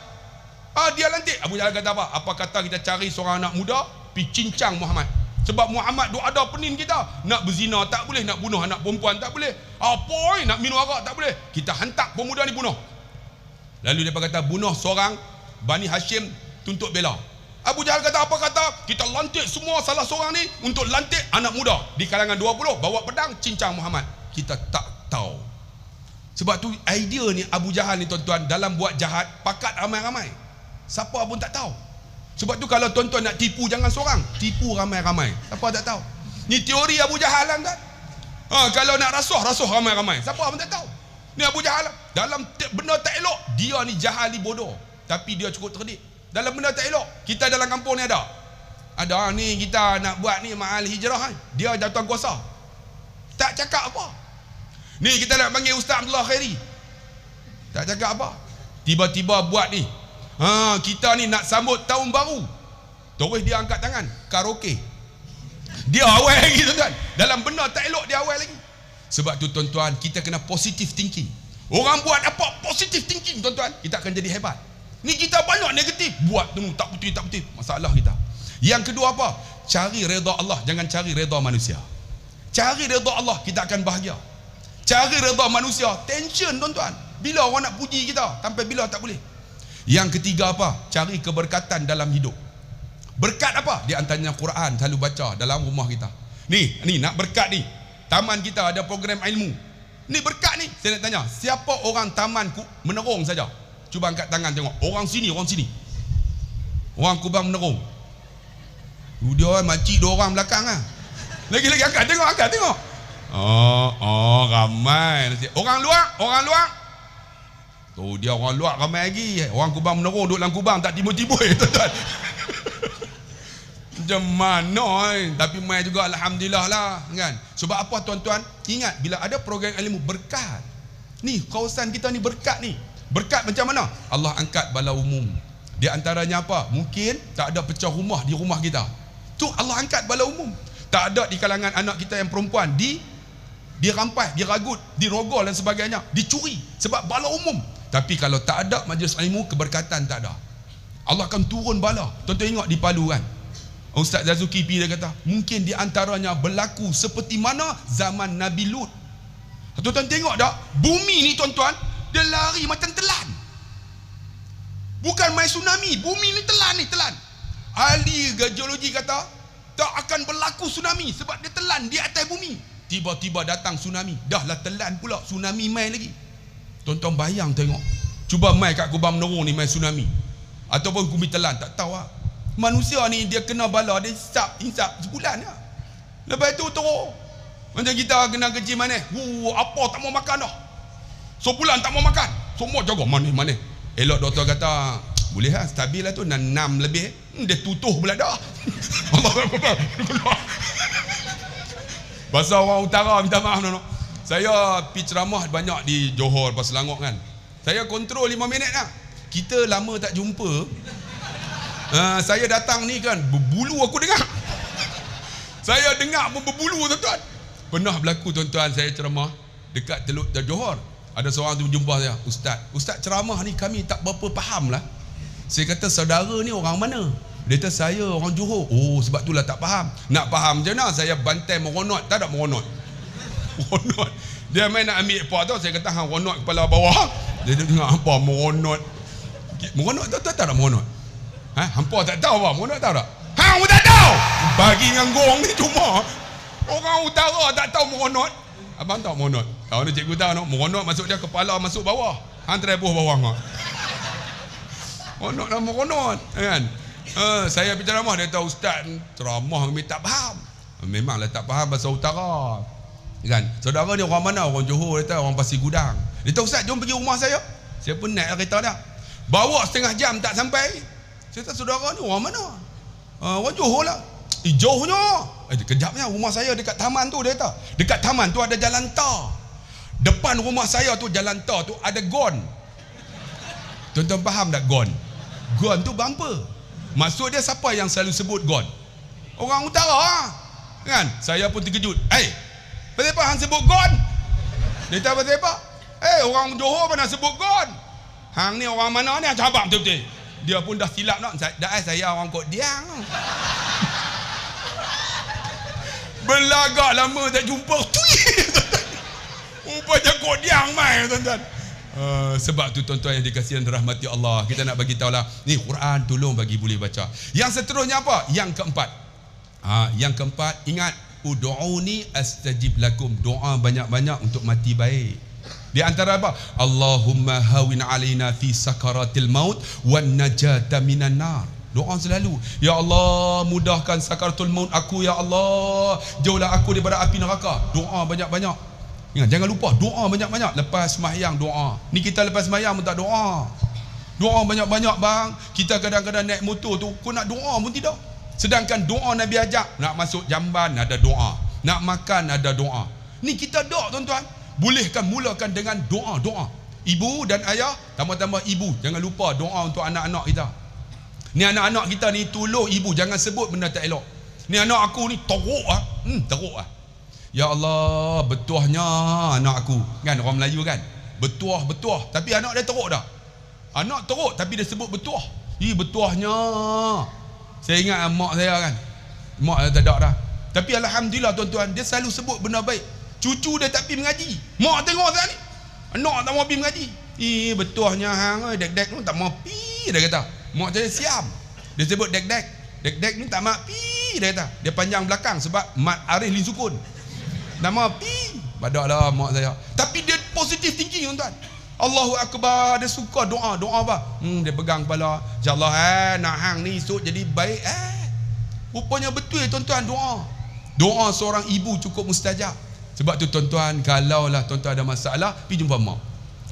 Dia lantik. Abu Jahal kata apa? Apa kata kita cari seorang anak muda pi cincang Muhammad. Sebab Muhammad duk ada penin kita. Nak berzina tak boleh, nak bunuh anak perempuan tak boleh. Apa nak minum arak tak boleh. Kita hantar pemuda ni bunuh. Lalu dia kata bunuh seorang Bani Hashim tuntut bela. Abu Jahal kata apa kata? Kita lantik semua salah seorang ni untuk lantik anak muda di kalangan 20, bawa pedang cincang Muhammad. Kita tak tahu. Sebab tu idea ni Abu Jahal ni tuan-tuan, dalam buat jahat pakat ramai-ramai. Siapa pun tak tahu. Sebab tu kalau tuan-tuan nak tipu, jangan seorang, tipu ramai-ramai. Siapa tak tahu. Ni teori Abu Jahal kan? Kalau nak rasuah ramai-ramai. Siapa pun tak tahu. Ni Abu Jahal dalam benda tak elok, dia ni jahal ni bodoh, tapi dia cukup terdik. Dalam benda tak elok, kita dalam kampung ni ada ni kita nak buat ni mahal hijrah kan? Dia jawatan kuasa, tak cakap apa. Ni kita nak panggil Ustaz Abdullah Khairi, tak cakap apa. Tiba-tiba buat ni, kita ni nak sambut tahun baru, terus dia angkat tangan karaoke. Dia awal lagi tuan-tuan. Dalam benda tak elok dia awal lagi. Sebab tu tuan-tuan, kita kena positive thinking. Orang buat apa positive thinking tuan-tuan, kita akan jadi hebat. Ni kita banyak negatif, buat tu tak betul, masalah kita. Yang kedua apa? Cari redha Allah, jangan cari redha manusia. Cari redha Allah, kita akan bahagia. Cari redha manusia, tension tuan-tuan. Bila orang nak puji kita, sampai bila tak boleh. Yang ketiga apa? Cari keberkatan dalam hidup. Berkat apa? Di antaranya Quran, selalu baca dalam rumah kita. Ni nak berkat ni. Taman kita ada program ilmu. Ni berkat ni. Saya nak tanya, siapa orang taman Menerong saja? Cuba angkat tangan tengok. Orang sini. Orang Kubang Menerong. Dia makcik 2 orang belakang lah. Lagi angkat tengok. Ramai. Orang luar. Tu dia orang luar ramai lagi. Orang Kubang Menerong duduk dalam Kubang tak timbul-timbul tuan-tuan. Macam mana tapi mai juga alhamdulillah lah kan. Sebab apa tuan-tuan? Ingat bila ada program ilmu berkat. Ni kawasan kita ni berkat ni. Berkat macam mana? Allah angkat bala umum. Di antaranya apa? Mungkin tak ada pecah rumah di rumah kita. Tu Allah angkat bala umum. Tak ada di kalangan anak kita yang perempuan dirampas, diragut, dirogol dan sebagainya, dicuri sebab bala umum. Tapi kalau tak ada majlis ilmu, keberkatan tak ada. Allah akan turun bala. Tuan-tuan tengok di Palu kan, Ustaz Zazuki P dia kata mungkin di antaranya berlaku seperti mana zaman Nabi Lut. Tuan-tuan tengok tak? Bumi ni tuan-tuan, dia lari macam telan. Bukan main tsunami, bumi ni telan. Ahli geologi kata tak akan berlaku tsunami sebab dia telan di atas bumi. Tiba-tiba datang tsunami, dah lah telan pula, tsunami main lagi. Tuan-tuan bayang tengok. Cuba mai kat Kubang Menurung ni, mai tsunami ataupun Bumi Telan, tak tahu lah. Manusia ni dia kena bala, dia hisap sebulan lah. Lepas tu teruk. Macam kita kena kecil mana, apa tak mau makan dah, sebulan tak mau makan, semua jaga mana. Elok doktor kata boleh lah, stabil lah tu, 6 lebih. Dia tutuh pula dah. Allah Akbar. Bahasa orang utara, minta maaf no. Saya pergi ceramah banyak di Johor, Pasir Selangor kan. Saya kontrol 5 minit lah. Kita lama tak jumpa. Saya datang ni kan, berbulu aku dengar. Saya dengar pun berbulu tuan-tuan. Pernah berlaku tuan-tuan, saya ceramah dekat Teluk Johor. Ada seorang tu jumpa saya, Ustaz ceramah ni kami tak berapa faham lah. Saya kata, saudara ni orang mana? Dia kata, saya orang Johor. Oh, sebab itulah tak faham. Nak faham macam mana? Saya bantai meronot. Tak ada meronot. Meronot. Dia main nak ambil apa tau. Saya kata, hang ronot kepala bawah. Dia tengok apa meronot. Meronot tak ada meronot. Hampa tak tahu apa meronot, tahu tak? Hang pun tak tahu. Bagi dengan gong ni cuma orang utara tak tahu meronot. Abang tahu meronot? Tahu ni cikgu tahu no? Meronot masuk dia kepala masuk bawah. Hang try buah bawah kau. Meronot dah meronot kan? Saya pergi ceramah, dia tahu ustaz ceramah kami tak faham. Memanglah tak faham bahasa utara kan. Saudara ni orang mana? Orang Johor. Dia tahu orang Pasir Gudang. Dia tahu, ustaz jom pergi rumah saya. Saya pun naik kereta dia, bawa setengah jam tak sampai. Saya kata, saudara ni orang mana? Orang Johor lah. Jauhnya. Kejapnya, rumah saya dekat taman tu. Dia kata, dekat taman tu ada jalan tar. Depan rumah saya tu, jalan tar tu ada gon. Tuan-tuan faham tak gon? Gon tu bumper. Maksud dia siapa yang selalu sebut gon? Orang utara lah kan. Saya pun terkejut. Kenapa hang sebut gon? Dia kata, kenapa? Orang Johor mana sebut gon? Hang ni orang mana ni? Cabang betul-betul. Dia pun dah silap nak. Saya orang Kok Diang. Belagak lama tak jumpa. Rupanya Kok Diang mai tuan-tuan. Sebab tu tuan-tuan yang dikasihi dan dirahmati Allah, kita nak bagi tahulah ni Quran, tolong bagi boleh baca. Yang seterusnya apa? Yang keempat. Yang keempat, ingat, ud'uni astajib lakum. Doa banyak-banyak untuk mati baik. Di antara apa? Allahumma hawin alaina fi sakaratil maut wan najata minan nar. Doa selalu, ya Allah mudahkan sakaratul maut aku, ya Allah jauhlah aku daripada api neraka. Doa banyak-banyak. Ingat, jangan lupa doa banyak-banyak. Lepas sembahyang doa. Ni kita lepas sembahyang pun tak doa. Doa banyak-banyak bang. Kita kadang-kadang naik motor tu, kau nak doa pun tidak. Sedangkan doa Nabi ajak, nak masuk jamban ada doa, nak makan ada doa. Ni kita doa tuan-tuan. Bolehkan mulakan dengan doa-doa. Ibu dan ayah, tambah-tambah ibu, jangan lupa doa untuk anak-anak kita. Ni anak-anak kita ni, tolong ibu jangan sebut benda tak elok. Ni anak aku ni teruk ah. Teruk ah. Ya Allah, betuahnya anak aku. Kan orang Melayu kan? Betuah. Tapi anak dia teruk dah. Anak teruk tapi dia sebut betuah. Betuahnya. Saya ingat mak saya kan. Mak dia tak ada dah. Tapi alhamdulillah tuan-tuan, dia selalu sebut benda baik. Cucu dia tak pergi mengaji. Mak tengok saya ni, anak tak mau pergi mengaji. Betuahnya hang dek-dek tu tak mau pi, dia kata. Mak saya siam. Dia sebut dek-dek. Dek-dek ni tak mau pi, dia kata. Dia panjang belakang sebab Mat Arif Lin Sukun. Nama pi, badaklah mak saya. Tapi dia positif thinking tuan-tuan. Allahu Akbar, dia suka doa apa? Dia pegang kepala. InsyaAllah nak hang ni esok jadi baik. Rupanya betul tuan-tuan doa. Doa seorang ibu cukup mustajab. Sebab tu tuan-tuan, kalaulah tuan-tuan ada masalah, pergi jumpa mak.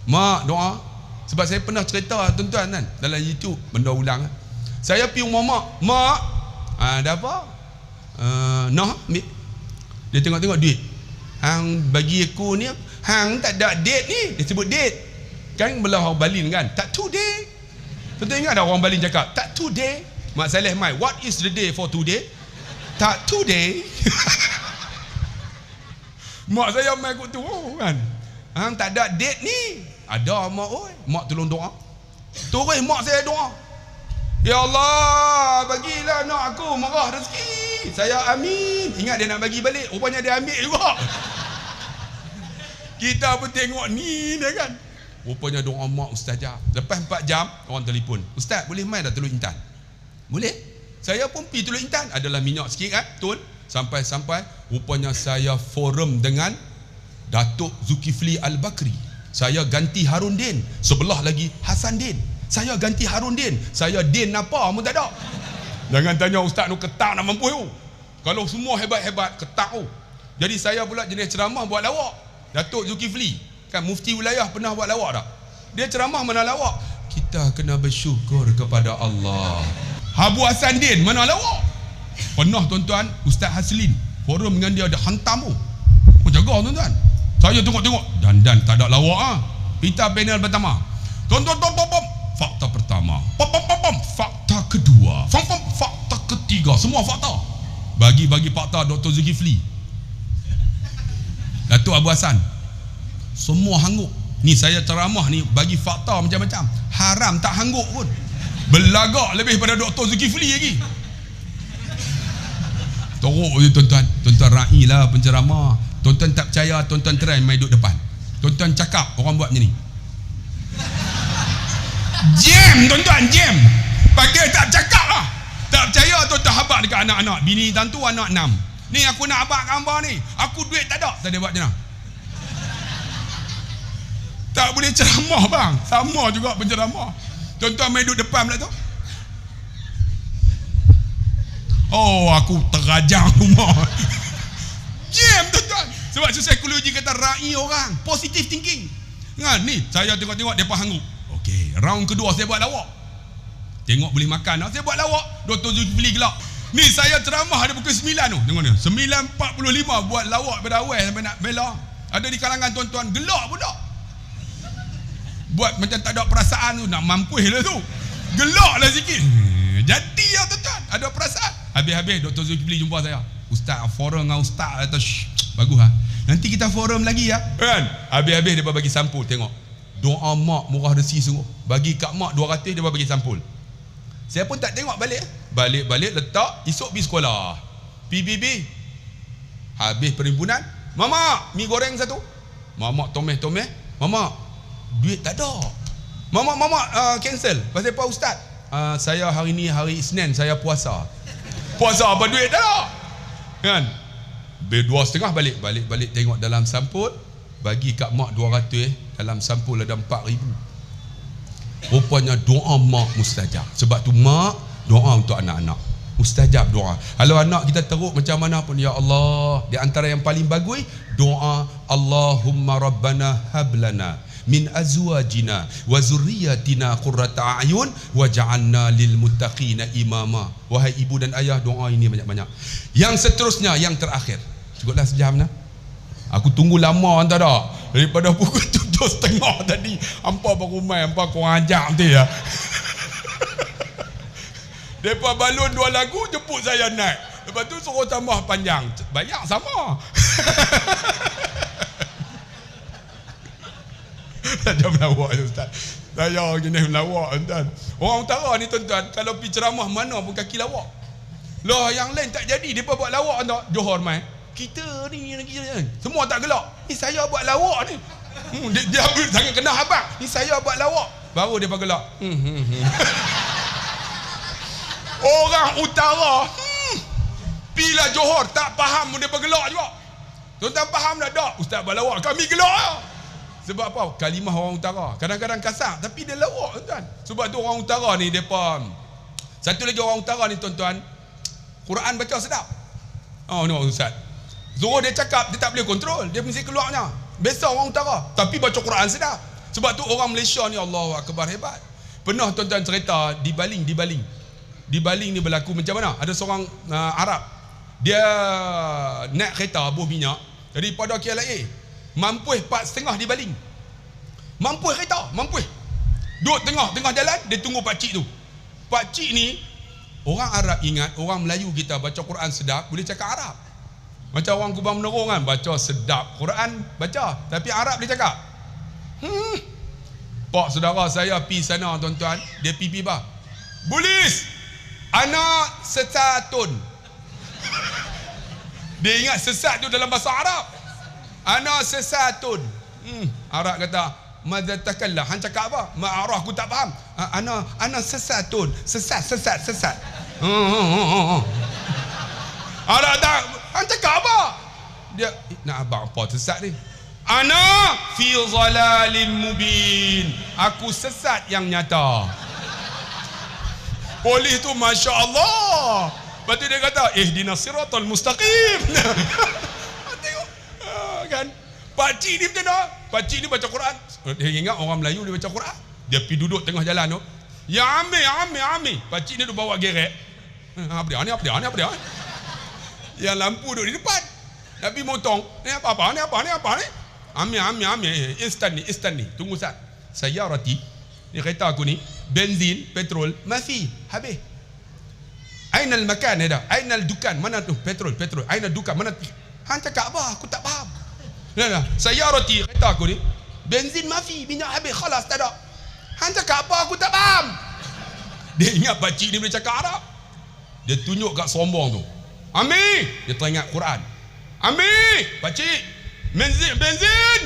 Mak doa. Sebab saya pernah cerita tuan-tuan kan, dalam YouTube, benda ulang. Saya pergi rumah mak. Ada apa? Nah, dia tengok-tengok duit. Hang bagi aku ni, hang tak ada date ni. Dia sebut date. Kan belah orang Balin kan, tak today. Tuan-tuan ingat ada orang Balin cakap, tak today. Mak Saleh mai, what is the day for today? Tak today. Mak saya mai kot tu kan. Hang tak ada date ni. Ada mak oi. Mak tolong doa. Terus mak saya doa. Ya Allah, bagilah anak aku murah rezeki. Saya amin. Ingat dia nak bagi balik, rupanya dia ambil juga. Kita pun tengok ni dia kan. Rupanya doa mak ustazah. Lepas 4 jam orang telefon. Ustaz, boleh mai dah Teluk Intan? Boleh. Saya pun pergi Teluk Intan. Adalah minyak sikit kan, betul. Sampai rupanya saya forum dengan Datuk Zulkifli Al-Bakri. Saya ganti Harun Din. Sebelah lagi Hasan Din. Saya ganti Harun Din. Saya Din apa pun tak ada. Jangan tanya ustaz tu ketak nak mampu tu. Kalau semua hebat-hebat ketak tu. Jadi saya pula jenis ceramah buat lawak. Datuk Zulkifli kan mufti wilayah pernah buat lawak tak? Dia ceramah mana lawak? Kita kena bersyukur kepada Allah. Abu Hasan Din mana lawak? Pernah tuan-tuan Ustaz Haslin forum dengan dia ada hantam tu. Jaga tuan-tuan. Saya tengok-tengok dan tak ada lawak ah. Kita panel pertama. Tuan-tuan fakta pertama. Fakta kedua. Fakta ketiga. Semua fakta. Bagi fakta Dr. Zulkifli. Datuk Abu Hasan. Semua hangguk. Ni saya ceramah ni bagi fakta macam-macam. Haram tak hangguk pun. Belagak lebih pada Dr. Zulkifli lagi. Teruk je tuan-tuan. Tuan-tuan railah penceramah. Tuan-tuan tak percaya, tuan-tuan try main duduk depan. Tuan-tuan cakap, orang buat macam ni. Jam tuan-tuan, jam. Pakai tak cakap lah. Tak percaya tuan-tuan habaq dekat anak-anak. Bini tantu anak 6. Ni aku nak habaq gambar ni. Aku duit tak ada. Tak ada buat macam mana? Tak boleh ceramah bang. Sama juga penceramah. Tuan-tuan main duduk depan pula tu. Oh, aku terajang rumah. Jam tuan-tuan. Sebab psikologi kata raih orang, positive thinking. Kan ni saya tengok-tengok depa hangguk. Okey, round kedua saya buat lawak. Tengok boleh makan dah. Saya buat lawak. Dr. Zulkifli gelak. Ni saya ceramah ada pukul 9 tu. Tengok ni. 9.45 buat lawak pada awal sampai nak bela. Ada di kalangan tuan-tuan gelak pun tak. Buat macam tak ada perasaan tu, nak mampuh lah tu. Gelaklah sikit. Jadi ya tuan-tuan, ada perasaan. Habis-habis Dr. Zulkifli jumpa saya. Ustaz, forum dengan ustaz kata, bagus ha. Nanti kita forum lagi ya. Kan? Habis-habis dia bagi sampul, tengok. Doa mak murah resi sungguh. Bagi kat mak 200 dia bagi sampul. Saya pun tak tengok balik. Balik letak, esok pergi sekolah. PBB. Habis perhimpunan, mama, mi goreng satu. Mama tomeh-tomeh. Mama, duit tak ada. Mama cancel. Pasal apa ustaz? Saya hari ni hari Isnin saya puasa. Puasa apa duit tak ada? Kan? B2.5 balik tengok dalam sampul, bagi kat mak 200, dalam sampul ada 4,000. Rupanya doa mak mustajab. Sebab tu mak doa untuk anak-anak. Mustajab doa. Kalau anak kita teruk macam mana pun, ya Allah, di antara yang paling bagus doa Allahumma rabbana hablana min azwajina wa zurriyyatina qurrata a'yun waj'alna lil muttaqina imama. Wahai ibu dan ayah, doa ini banyak-banyak. Yang seterusnya, yang terakhir. Cukuplah sejam dah. Aku tunggu lama entah dah. Daripada pukul 7.30 tadi, hampa baru main, hampa kurang ajar nanti ya. Depa balon 2 lagu, jemput saya naik. Lepas tu suruh tambah panjang. Bayar sama. Saja melawak ustaz. Saya jenis melawak tuan. Orang utara ni tuan-tuan, kalau pergi ceramah mana pun kaki lawak. Lah yang lain tak jadi, depa buat lawak entah. Johor mai. Kita ni semua tak gelak. Ni saya buat lawak ni. Dia sangat kena habaq. Ni saya buat lawak. Baru depa gelak. Orang utara pilah Johor tak faham pun depa gelak juga. Tuan-tuan faham tak? Ustaz buat lawak, kami gelak lah. Sebab apa? Kalimah orang utara kadang-kadang kasar, tapi dia lawak tuan-tuan. Sebab tu orang utara ni depa. Satu lagi orang utara ni tuan-tuan, Quran baca sedap. Oh no ustaz. Suruh dia cakap, dia tak boleh kontrol, dia mesti keluarnya. Biasa orang utara, tapi baca Quran sedap. Sebab tu orang Malaysia ni Allahu akbar hebat. Pernah tuan-tuan cerita di Baling. Di Baling ni berlaku macam mana? Ada seorang Arab. Dia naik kereta buah minyak daripada KLIA. Mampuh 4.5 di Baling. Mampuh kereta, mampuh. Duduk tengah jalan, dia tunggu pakcik tu. Pakcik ni orang Arab, ingat orang Melayu kita baca Quran sedap boleh cakap Arab. Macam orang Kubang Menurung kan, baca sedap Quran baca, tapi Arab dia cakap. Pak saudara saya pi sana tuan-tuan, dia pi bah. Bulis, anak sesatun. Dia ingat sesat tu dalam bahasa Arab. Anak sesatun. Arab kata, "Madza takallam?" Han cakap apa? Ma'arah aku tak faham. Ana sesatun. Sesat. Arab tak, han cakap apa? Dia nak abang apa sesat ni? Ana fi dhalalin mubin. Aku sesat yang nyata. Polis tu Masya Allah. Lepas tu dia kata, ihdinas siratal mustaqim. Tengok. Kan? Pakcik ni macam mana? Pakcik ni baca Quran. Dia ingat orang Melayu dia baca Quran. Dia pergi duduk tengah jalan tu. Ya Ami. Pakcik ni tu bawa gerek. Apa dia? Yang lampu duduk di depan. Nabi motong. Ni apa? Ami. Instan ni. Tunggu sat. Sayyarati. Ni kereta aku ni. Benzin, petrol. Masih. Habis. Aina al-makan ada? Aina al-dukan? Mana tu? Petrol. Aina dukan? Mana? Han cakap apa? Aku tak faham. Nah. Sayyarati. Kereta aku ni. Benzin masih. Minyak habis. Khalas tak ada. Han cakap apa? Aku tak faham. Dia ingat pakcik ni boleh cakap Arab. Dia tunjuk kat sombong tu. Ami. Dia teringat Quran. Ami. Pakcik. Benzin.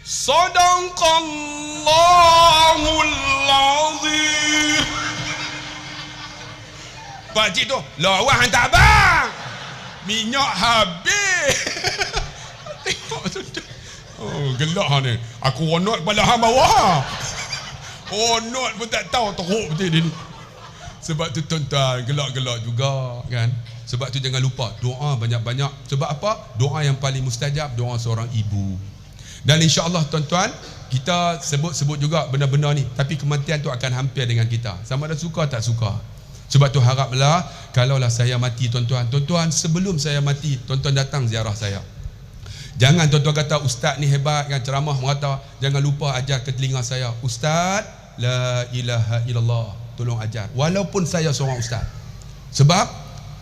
Sadaqallahul azim. Pakcik tu, lawan hantar abang. Minyak habis. Tengok tu. Oh, gelak ni. Aku ronot kepala hang bawah. Ronot pun tak tahu teruk betul dia ni. Sebab tu tuan-tuan, gelak-gelak juga kan. Sebab tu jangan lupa doa banyak-banyak. Sebab apa? Doa yang paling mustajab doa seorang ibu. Dan insya-Allah tuan-tuan, kita sebut-sebut juga benda-benda ni, tapi kematian tu akan hampir dengan kita. Sama ada suka tak suka. Sebab tu haraplah kalaulah saya mati tuan-tuan, sebelum saya mati, tuan-tuan datang ziarah saya. Jangan tuan-tuan kata ustaz ni hebat kan, ceramah merata. Jangan lupa ajar ke telinga saya, ustaz, la ilaha illallah. Tolong ajar. Walaupun saya seorang ustaz. Sebab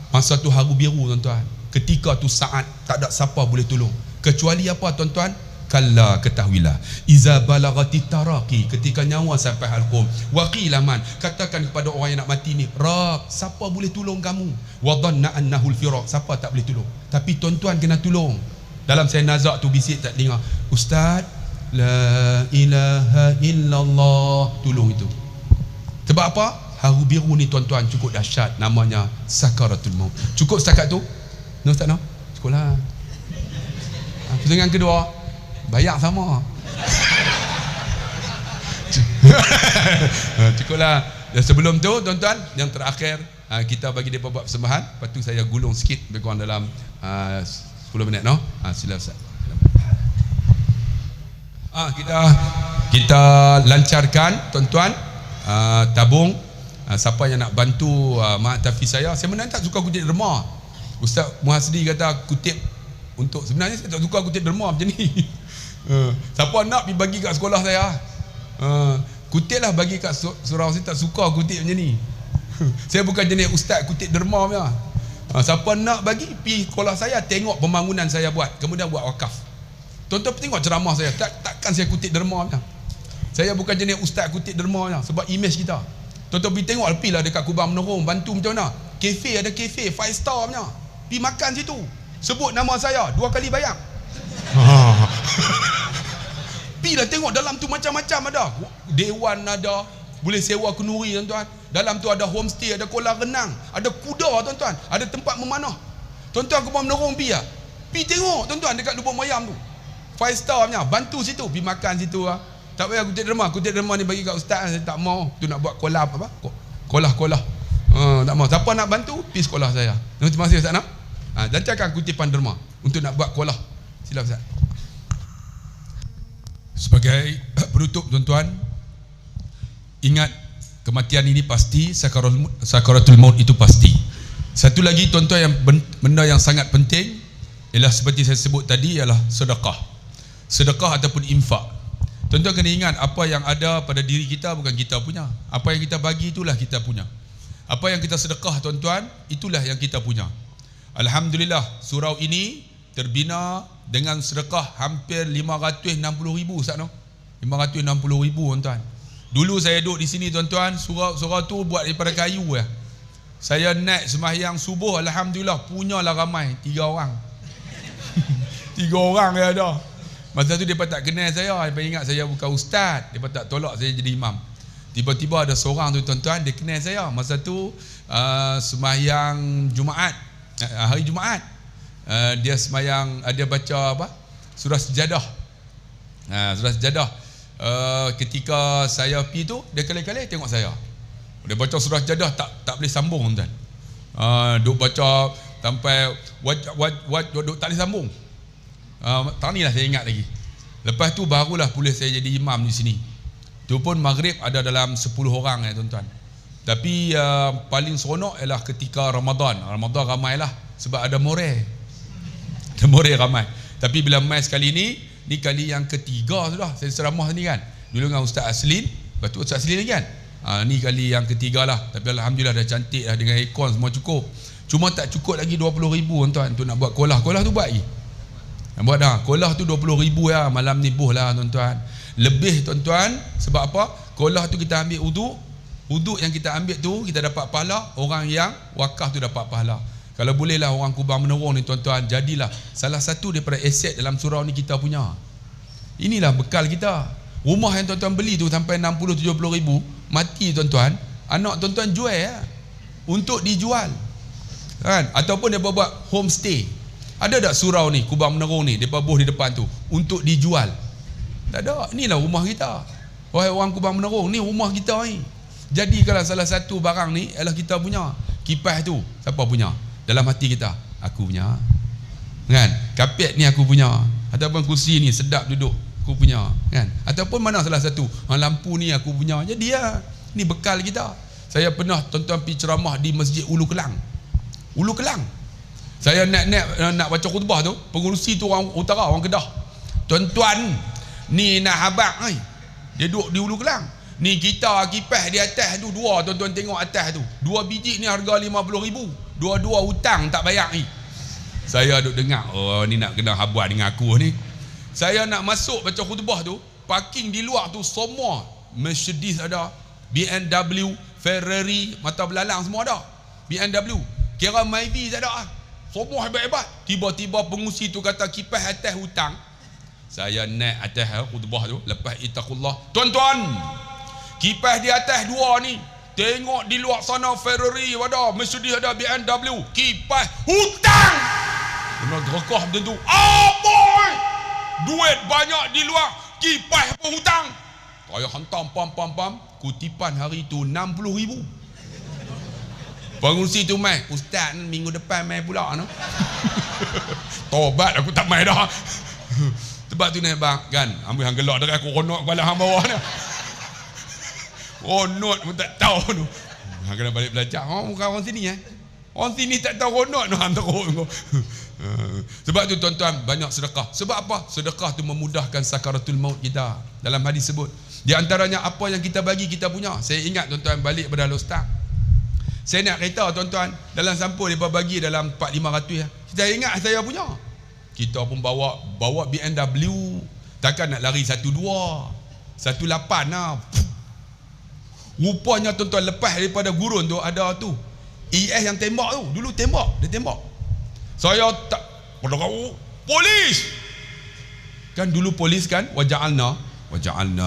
masa tu haru biru tuan-tuan. Ketika tu saat tak ada siapa boleh tolong. Kecuali apa tuan-tuan? Kalla, ketahuilah, iza balagati taraqi, ketika nyawa sampai halqum, waqila man, katakan kepada orang yang nak mati ni, raq, siapa boleh tolong kamu? Wa dhanna annahu al-firaq, siapa tak boleh tolong. Tapi tuan-tuan kena tolong. Dalam saya nazak tu bisik tak dengar, ustaz, la ilaha illallah, tolong itu. Sebab apa? Haru biru ni tuan-tuan cukup dahsyat, namanya sakaratul maut. Cukup setakat tu? No ustaz no? Cukuplah. Pertanyaan kedua, bayar sama. Cukuplah. Dan sebelum tu tuan-tuan, yang terakhir kita bagi mereka buat persembahan. Lepas tu saya gulung sikit lebih kurang dalam 10 minit no. Sila Ustaz. Kita lancarkan tuan-tuan, tabung. Siapa yang nak bantu Mak Tafiz saya sebenarnya tak suka kutip derma. Ustaz Muhasdi kata kutip untuk, sebenarnya saya tak suka kutip derma macam ni. Siapa nak pergi bagi kat sekolah saya, kutiplah bagi kat surau. Saya tak suka kutip macam ni. Saya bukan jenis ustaz kutip derma punya. Siapa nak bagi pergi sekolah saya, tengok pembangunan saya buat, kemudian buat wakaf. Tuan-tuan tengok ceramah saya, takkan saya kutip derma punya. Saya bukan jenis ustaz kutip derma punya, sebab image kita. Tuan-tuan pergi tengok, pergilah dekat Kubang Menurung, bantu macam mana. Kafe, ada kafe 5 star punya, pergi makan situ, sebut nama saya 2 kali bayar. Pergilah tengok, dalam tu macam-macam ada. Dewan ada, boleh sewa kenduri tuan-tuan. Dalam tu ada homestay, ada kolam renang, ada kuda tuan-tuan, ada tempat memanah. Tuan-tuan Kubang Menurung pergi lah, pergi tengok tuan-tuan dekat Lubuk Mayam tu 5 star punya, bantu situ, pergi makan situ lah. Tak payah kutip derma ni bagi kat ustaz. Saya tak mau. Tu nak buat kolam apa? Kolah. Tak mau. Siapa nak bantu, pergi sekolah saya. Terima kasih ustaz nak. Lancarkan kutipan derma untuk nak buat kolah. Sila ustaz. Sebagai penutup tuan-tuan, ingat kematian ini pasti, sakaratul maut itu pasti. Satu lagi tuan-tuan, yang benda yang sangat penting ialah seperti saya sebut tadi, ialah sedekah. Sedekah ataupun infak. Tuan-tuan kena ingat, apa yang ada pada diri kita bukan kita punya. Apa yang kita bagi itulah kita punya. Apa yang kita sedekah tuan-tuan, itulah yang kita punya. Alhamdulillah, surau ini terbina dengan sedekah hampir 560,000 Ustaz no? 560,000 tuan-tuan. Dulu saya duduk di sini tuan-tuan, surau tu buat daripada kayu ya. Saya naik sembahyang subuh, alhamdulillah punyalah ramai 3 orang. 3 orang ya ada. Masa tu dia tak kenal saya, dia ingat saya bukan ustaz, dia tak tolak saya jadi imam. Tiba-tiba ada seorang tu tuan-tuan, dia kenal saya. Masa tu sembahyang Jumaat, hari Jumaat, dia sembahyang, dia baca apa? Surah Sejadah. Surah Sajadah, ketika saya pergi tu, dia kali-kali tengok saya. Dia baca surah Sajadah tak boleh sambung tuan. Duk baca sampai duk tak boleh sambung. Tak ni lah saya ingat lagi. Lepas tu barulah boleh saya jadi imam di sini. Tu pun maghrib ada dalam 10 orang tuan-tuan. Tapi paling seronok ialah ketika Ramadan. Ramadan ramailah sebab ada more. Ada more ramai. Tapi bila mai sekali ni kali yang ketiga sudah saya ceramah ni kan. Dulu dengan Ustaz Aslin, lepas tu Ustaz Aslin lagi kan. Ni kali yang ketiga lah. Tapi alhamdulillah dah cantik lah dengan aircon semua cukup. Cuma tak cukup lagi 20,000 tuan-tuan untuk nak buat kolah. Kolah tu buat lagi. Nak buat dah. Kolah tu 20,000 ya. Malam ni buh lah tuan-tuan. Lebih tuan-tuan. Sebab apa? Kolah tu kita ambil uduk. Uduk yang kita ambil tu kita dapat pahala. Orang yang wakaf tu dapat pahala. Kalau bolehlah orang Kubang Menerong ni tuan-tuan, jadilah salah satu daripada aset dalam surau ni kita punya. Inilah bekal kita. Rumah yang tuan-tuan beli tu sampai 60-70 ribu, mati tuan-tuan, anak tuan-tuan jual ya, untuk dijual kan? Ataupun dia buat homestay. Ada tak surau ni Kubang Menerong ni depa buh di depan tu untuk dijual? Tak ada. Inilah rumah kita. Wahai orang Kubang Menerong, ni rumah kita ni. Jadi kalau salah satu barang ni ialah kita punya. Kipas tu siapa punya? Dalam hati kita, aku punya kan? Kapet ni aku punya. Ataupun kursi ni sedap duduk, aku punya kan? Ataupun mana salah satu, lampu ni aku punya. Jadi ya, ni bekal kita. Saya pernah tuan-tuan pergi ceramah di Masjid Ulu Kelang. Ulu Kelang. Saya nak baca khutbah tu, pengurusi tu orang utara, orang Kedah. Tuan-tuan, ni nak habaq ni. Dia duduk di Ulu Kelang. Ni kita kipas di atas tu dua, tuan-tuan tengok atas tu. 2 biji ni harga 50,000. Dua-dua hutang tak bayar ni. Saya duk dengar, oh ni nak kena habuat dengan aku ni. Saya nak masuk baca khutbah tu, parking di luar tu semua Mercedes ada, BMW, Ferrari, mata belalang semua ada. BMW, kira Myvi tak ada. Semua hebat-hebat. Tiba-tiba pengusi tu kata kipas atas hutang. Saya naik atas khutbah tu, lepas itaqullah. Tuan-tuan, kipas di atas dua ni, tengok di luar sana Ferrari ada, Mercedes ada, BMW, kipas hutang. Kena gerakah macam tu. Boy, duit banyak di luar, kipas apa hutang. Saya hantam pam. Kutipan hari tu 60,000. Pengurusi tu mai, ustaz minggu depan mai pula no. Tobat aku tak mai dah. Sebab tu ni bang kan, ambil hang gelak dekat aku ronok kepala hang bawah ni. Ronot pun tak tahu tu. Hang kena balik belajar. Bukan orang sini Orang sini tak tahu ronot tu hang teruk. Sebab tu tuan-tuan, banyak sedekah. Sebab apa? Sedekah tu memudahkan sakaratul maut kita. Dalam hadis sebut, di antaranya apa yang kita bagi kita punya. Saya ingat tuan-tuan balik pada Ustaz. Saya nak kereta tuan-tuan, dalam sampul dia bagi dalam 4-500 ya. Saya ingat saya punya. Kita pun bawa BMW. Takkan nak lari 12, 18 lah. Rupanya tuan-tuan, lepas daripada gurun tu ada tu IS yang tembak tu. Dulu dia tembak. Saya tak pada kau polis. Kan dulu polis kan, waja'alna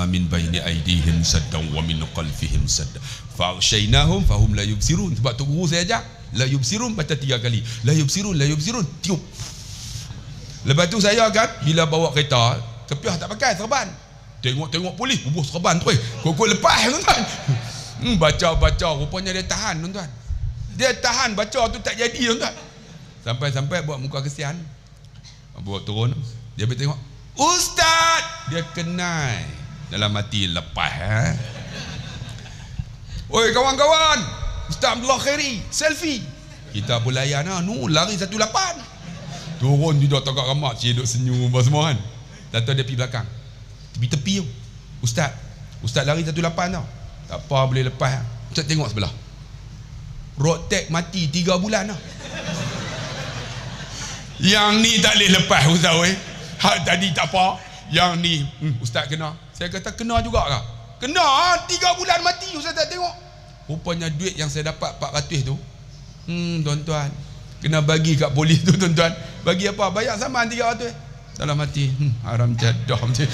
min baini aydihim saddan wa min khalfihim saddan faghshaynahum fahum la yubsirun. Sebab tu guru saya ajak la yubsirun baca 3 kali. La yubsirun tiup. Lepas tu saya kan bila bawa kereta, kepiah tak pakai serban. Tengok polis bubuh serban tu kokok lepas tuan-tuan. Baca rupanya dia tahan tuan-tuan. Dia tahan baca tu tak jadi tuan-tuan. Sampai buat muka kesian. Bawa turun, dia pergi tengok. Ustaz, dia kenal. Dalam hati lepas Oi kawan-kawan, Ustaz Abdullah Khairi selfie. Kita pun layan lari 18. Turun juga tegak ramak, cik duk senyum apa semua kan. Datang dia pergi belakang. Tepi tu. Ustaz lari 18 tau. Tak apa, boleh lepas. Ustaz tengok sebelah. Road tag mati 3 bulan dah. Yang ni tak boleh lepas Ustaz Hak tadi tak apa. Yang ni Ustaz kena. Saya kata kena juga kah? Kena 3 bulan mati Ustaz tak tengok. Rupanya duit yang saya dapat 400 tu tuan-tuan, kena bagi kat polis tu tuan-tuan. Bagi apa? Bayar saman 300. Dalam hati haram jadah macam.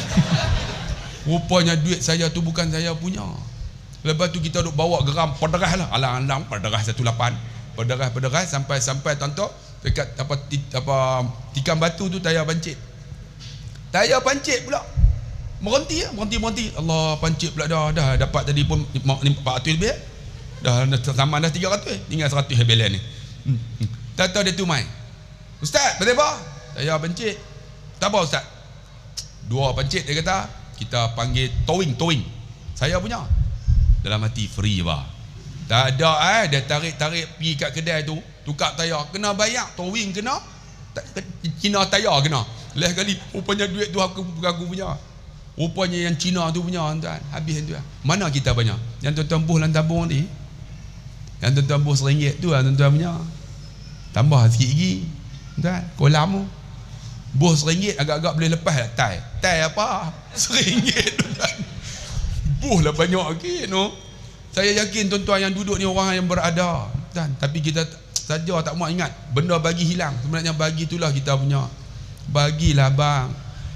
Rupanya duit saya tu bukan saya punya. Lepas tu kita duk bawa geram pederas lah. Alang-alang pederas 18. Pederas sampai tuan-tuan dekat apa tikam batu tu tayar pancit pula. Berhenti. Allah, pancit pula dah dapat tadi pun 400 lebih. Dah zaman dah 300, tinggal 100 belen ni. Tak tahu dia tu mai. Ustaz, pasal apa? Saya pancit. Tak apa ustaz. 2 pancit dia kata, kita panggil towing. Saya punya. Dalam hati free bah. Tak ada dia tarik pergi kat kedai tu, tukar tayar, kena bayar, towing kena, Cina tayar kena. Last kali rupanya duit tu aku punya. Rupanya yang Cina tu punya tuan. Habis tu. Mana kita banyak? Yang tuan-tuan buh dalam tabung ni. Yang tuan-tuan buh RM1 tu tuan-tuan punya. Tambah sikit lagi. Tuan, kolam tu. Buh RM1 agak-agak boleh lepas lah tai. Tai apa? RM1 tuan. Buh lah banyak lagi no. Saya yakin tuan-tuan yang duduk ni orang yang berada tuan. Tapi kita saja tak mau ingat benda bagi hilang. Sebenarnya bagi itulah kita punya. Bagilah bang.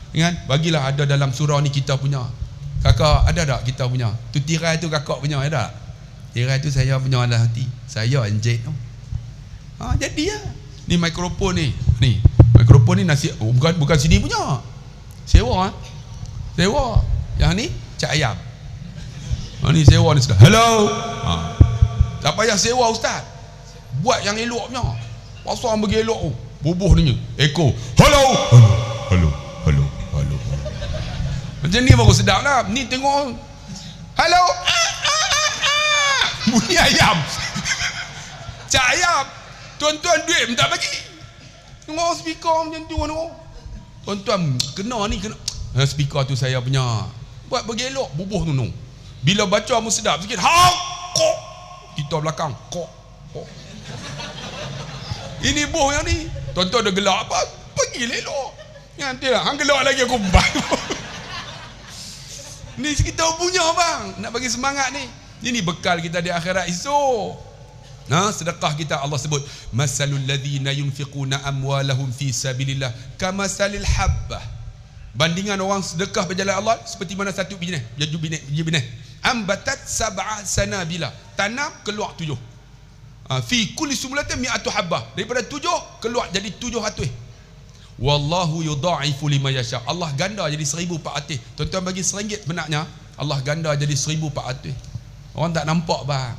Ingat, bagilah ada dalam surah ni kita punya. Kakak ada tak kita punya? Tu tirai tu kakak punya ada tak? Tirai tu saya punya dalam hati. Saya enjek tu. Jadi lah. Ni mikrofon ni. Mikrofon ni nasi bukan sini punya. Sewa. Yang ni cak ayam. Ni sewa ni sudah. Hello. Tak payah sewa ustaz. Buat yang elok punya. Pasal bagi elok tu. Bubuh ni. Eko. Hello. Macam ni baru sedap lah. Ni tengok. Hello. Bunyi ayam. Cak ayam. Tuan-tuan duit minta bagi. Tengok speaker macam tu. Tuan-tuan kena. Speaker tu saya punya. Buat bagi elok. Bubuh tu. Bila baca mu sedap sikit. Kok. Kita belakang. Kok. Ini buh yang ni. Tuan-tuan dah gelak apa? Pergi elok. Nanti lah. Hang gelak lagi aku bang. Ni kita punya bang. Nak bagi semangat ni. Ini bekal kita di akhirat esok. Sedekah kita Allah sebut. Masalul ladhina yunfiquna amwalahum fi sabilillah. Kamasalil habbah. Bandingan orang sedekah berjalan Allah seperti mana satu biji binih. Ambatat sab'a sanabila. Tanam keluar 7. Fi kulli sumlatin mi'atu habbah. Daripada 7 keluar jadi 700. Wallahu yudha'ifu liman yasha. Allah ganda jadi 1400. Tuan-tuan bagi RM1 benaknya, Allah ganda jadi 1400. Orang tak nampak bang.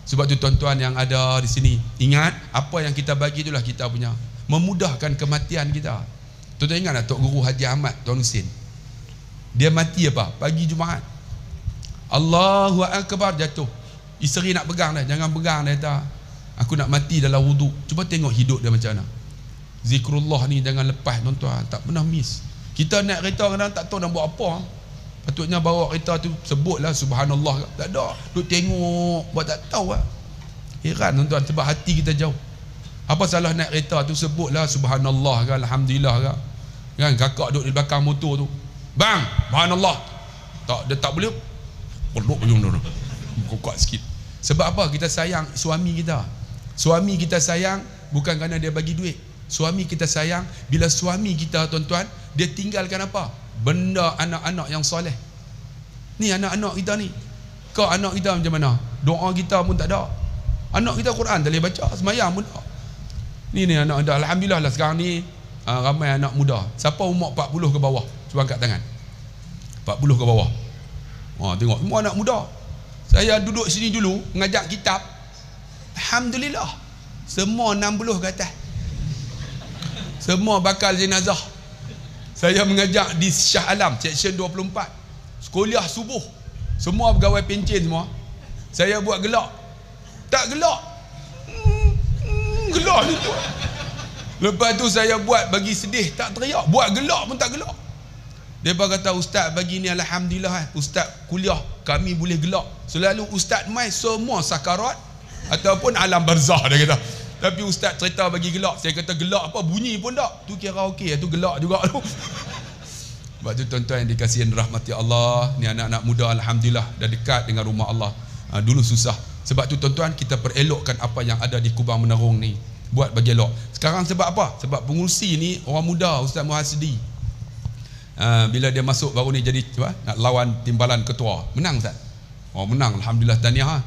Sebab tu tuan-tuan yang ada di sini, ingat apa yang kita bagi itulah kita punya. Memudahkan kematian kita. Tuan-tuan ingat tak Tok Guru Haji Ahmad Tuan Husin? Dia mati apa? Pagi Jumaat. Allahu Akbar jatuh. Isteri nak pegang dia, jangan pegang dia tak. Aku nak mati dalam wuduk. Cuba tengok hidup dia macam mana. Zikrullah ni jangan lepas tuan-tuan. Tak pernah miss. Kita naik kereta kadang tak tahu nak buat apa. Patutnya bawa kereta tu sebutlah subhanallah. Tak ada. Duk tengok buat tak tahu lah. Heran tuan-tuan sebab hati kita jauh. Apa salah naik kereta tu sebutlah subhanallah kan, alhamdulillah kan. Kakak duduk di belakang motor tu. Bang, subhanallah. Dia tak boleh. Peluk ujung tu. Kuat sikit. Sebab apa? Kita sayang suami kita. Suami kita sayang bukan kerana dia bagi duit. Suami kita sayang bila suami kita tuan-tuan dia tinggalkan apa? Benda anak-anak yang soleh. Ni anak-anak kita ni. Kau anak kita macam mana? Doa kita pun tak ada. Anak kita Quran tak boleh baca, sembahyang pun tak. Ni anak dah alhamdulillah lah sekarang ni ramai anak muda. Siapa umur 40 ke bawah? Cuba angkat tangan. 40 ke bawah. Tengok semua anak muda. Saya duduk sini dulu mengajak kitab. Alhamdulillah. Semua 60 ke atas. Semua bakal jenazah. Saya mengajak di Shah Alam section 24. Sekolah subuh. Semua pegawai pencen semua. Saya buat gelak. Tak gelak. Gelak ni tu. Lepas tu saya buat bagi sedih tak teriak. Buat gelak pun tak gelak. Depa kata ustaz bagi ni alhamdulillah ustaz kuliah kami boleh gelak. Selalu ustaz mai semua sakarat ataupun alam barzah dia kata. Tapi ustaz cerita bagi gelak. Saya kata gelak apa bunyi pun tak. Tu kira okey, tu gelak juga tu. Sebab tu tuan-tuan yang dikasihi rahmati Allah, ni anak-anak muda alhamdulillah dah dekat dengan rumah Allah. Dulu susah. Sebab tu tuan-tuan kita perelokkan apa yang ada di Kubang Menarung ni. Buat bagi elok. Sekarang sebab apa? Sebab pengurusi ni orang muda, Ustaz Muhasidi. Bila dia masuk baru ni jadi nak lawan timbalan ketua. Menang Ustaz. Menang alhamdulillah tahniah.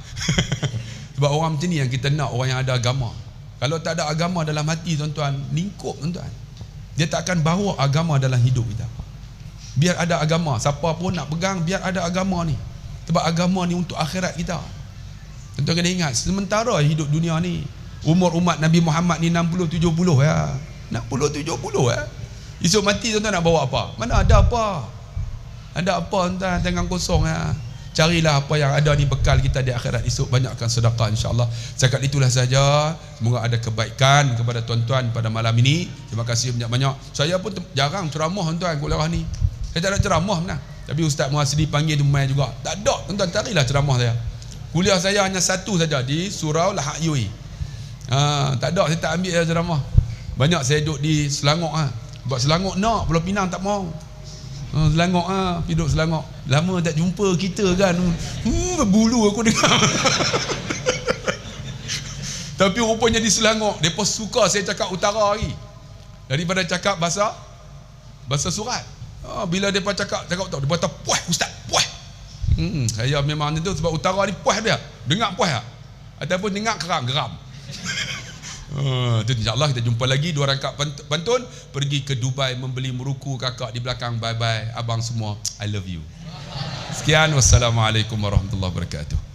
Sebab orang macam ni yang kita nak, orang yang ada agama. Kalau tak ada agama dalam hati tuan-tuan, lingkup tuan-tuan. Dia tak akan bawa agama dalam hidup kita. Biar ada agama. Siapa pun nak pegang, biar ada agama ni. Sebab agama ni untuk akhirat kita. Tuan-tuan kena ingat, sementara hidup dunia ni, umur umat Nabi Muhammad ni 60-70 ya. 60-70 ya. Esok mati tuan-tuan nak bawa apa? Mana ada apa? Ada apa tuan-tuan, tangan kosong ya. Carilah apa yang ada ni bekal kita di akhirat esok. Banyakkan sedekah insya-Allah. Setakat itulah saja. Semoga ada kebaikan kepada tuan-tuan pada malam ini. Terima kasih banyak-banyak. Saya pun jarang ceramah tuan-tuan kat lepas ni. Saya tak ada ceramah benar. Tapi Ustaz Muhasidi panggil tu main juga. Tak ada tuan-tuan, carilah ceramah saya. Kuliah saya hanya satu saja di Surau Lahak Yui. Tak ada, saya tak ambil ceramah. Banyak saya duduk di Selangor Buat Selangor nak, Pulau Pinang tak mau. Selangor hidup Selangor. Lama tak jumpa kita kan. Berbulu aku dengar. Tapi rupanya di Selangor depa suka saya cakap utara lagi daripada cakap bahasa surat. Bila depa cakap utara, depa kata puas ustaz, puas. Saya memang itu sebab utara ni puas dia. Dengar puas tak? Ataupun dengar geram. Itu insyaAllah kita jumpa lagi 2 rakaat pantun. Pergi ke Dubai membeli meruku kakak di belakang. Bye bye abang semua, I love you. Sekian, wassalamualaikum warahmatullahi wabarakatuh.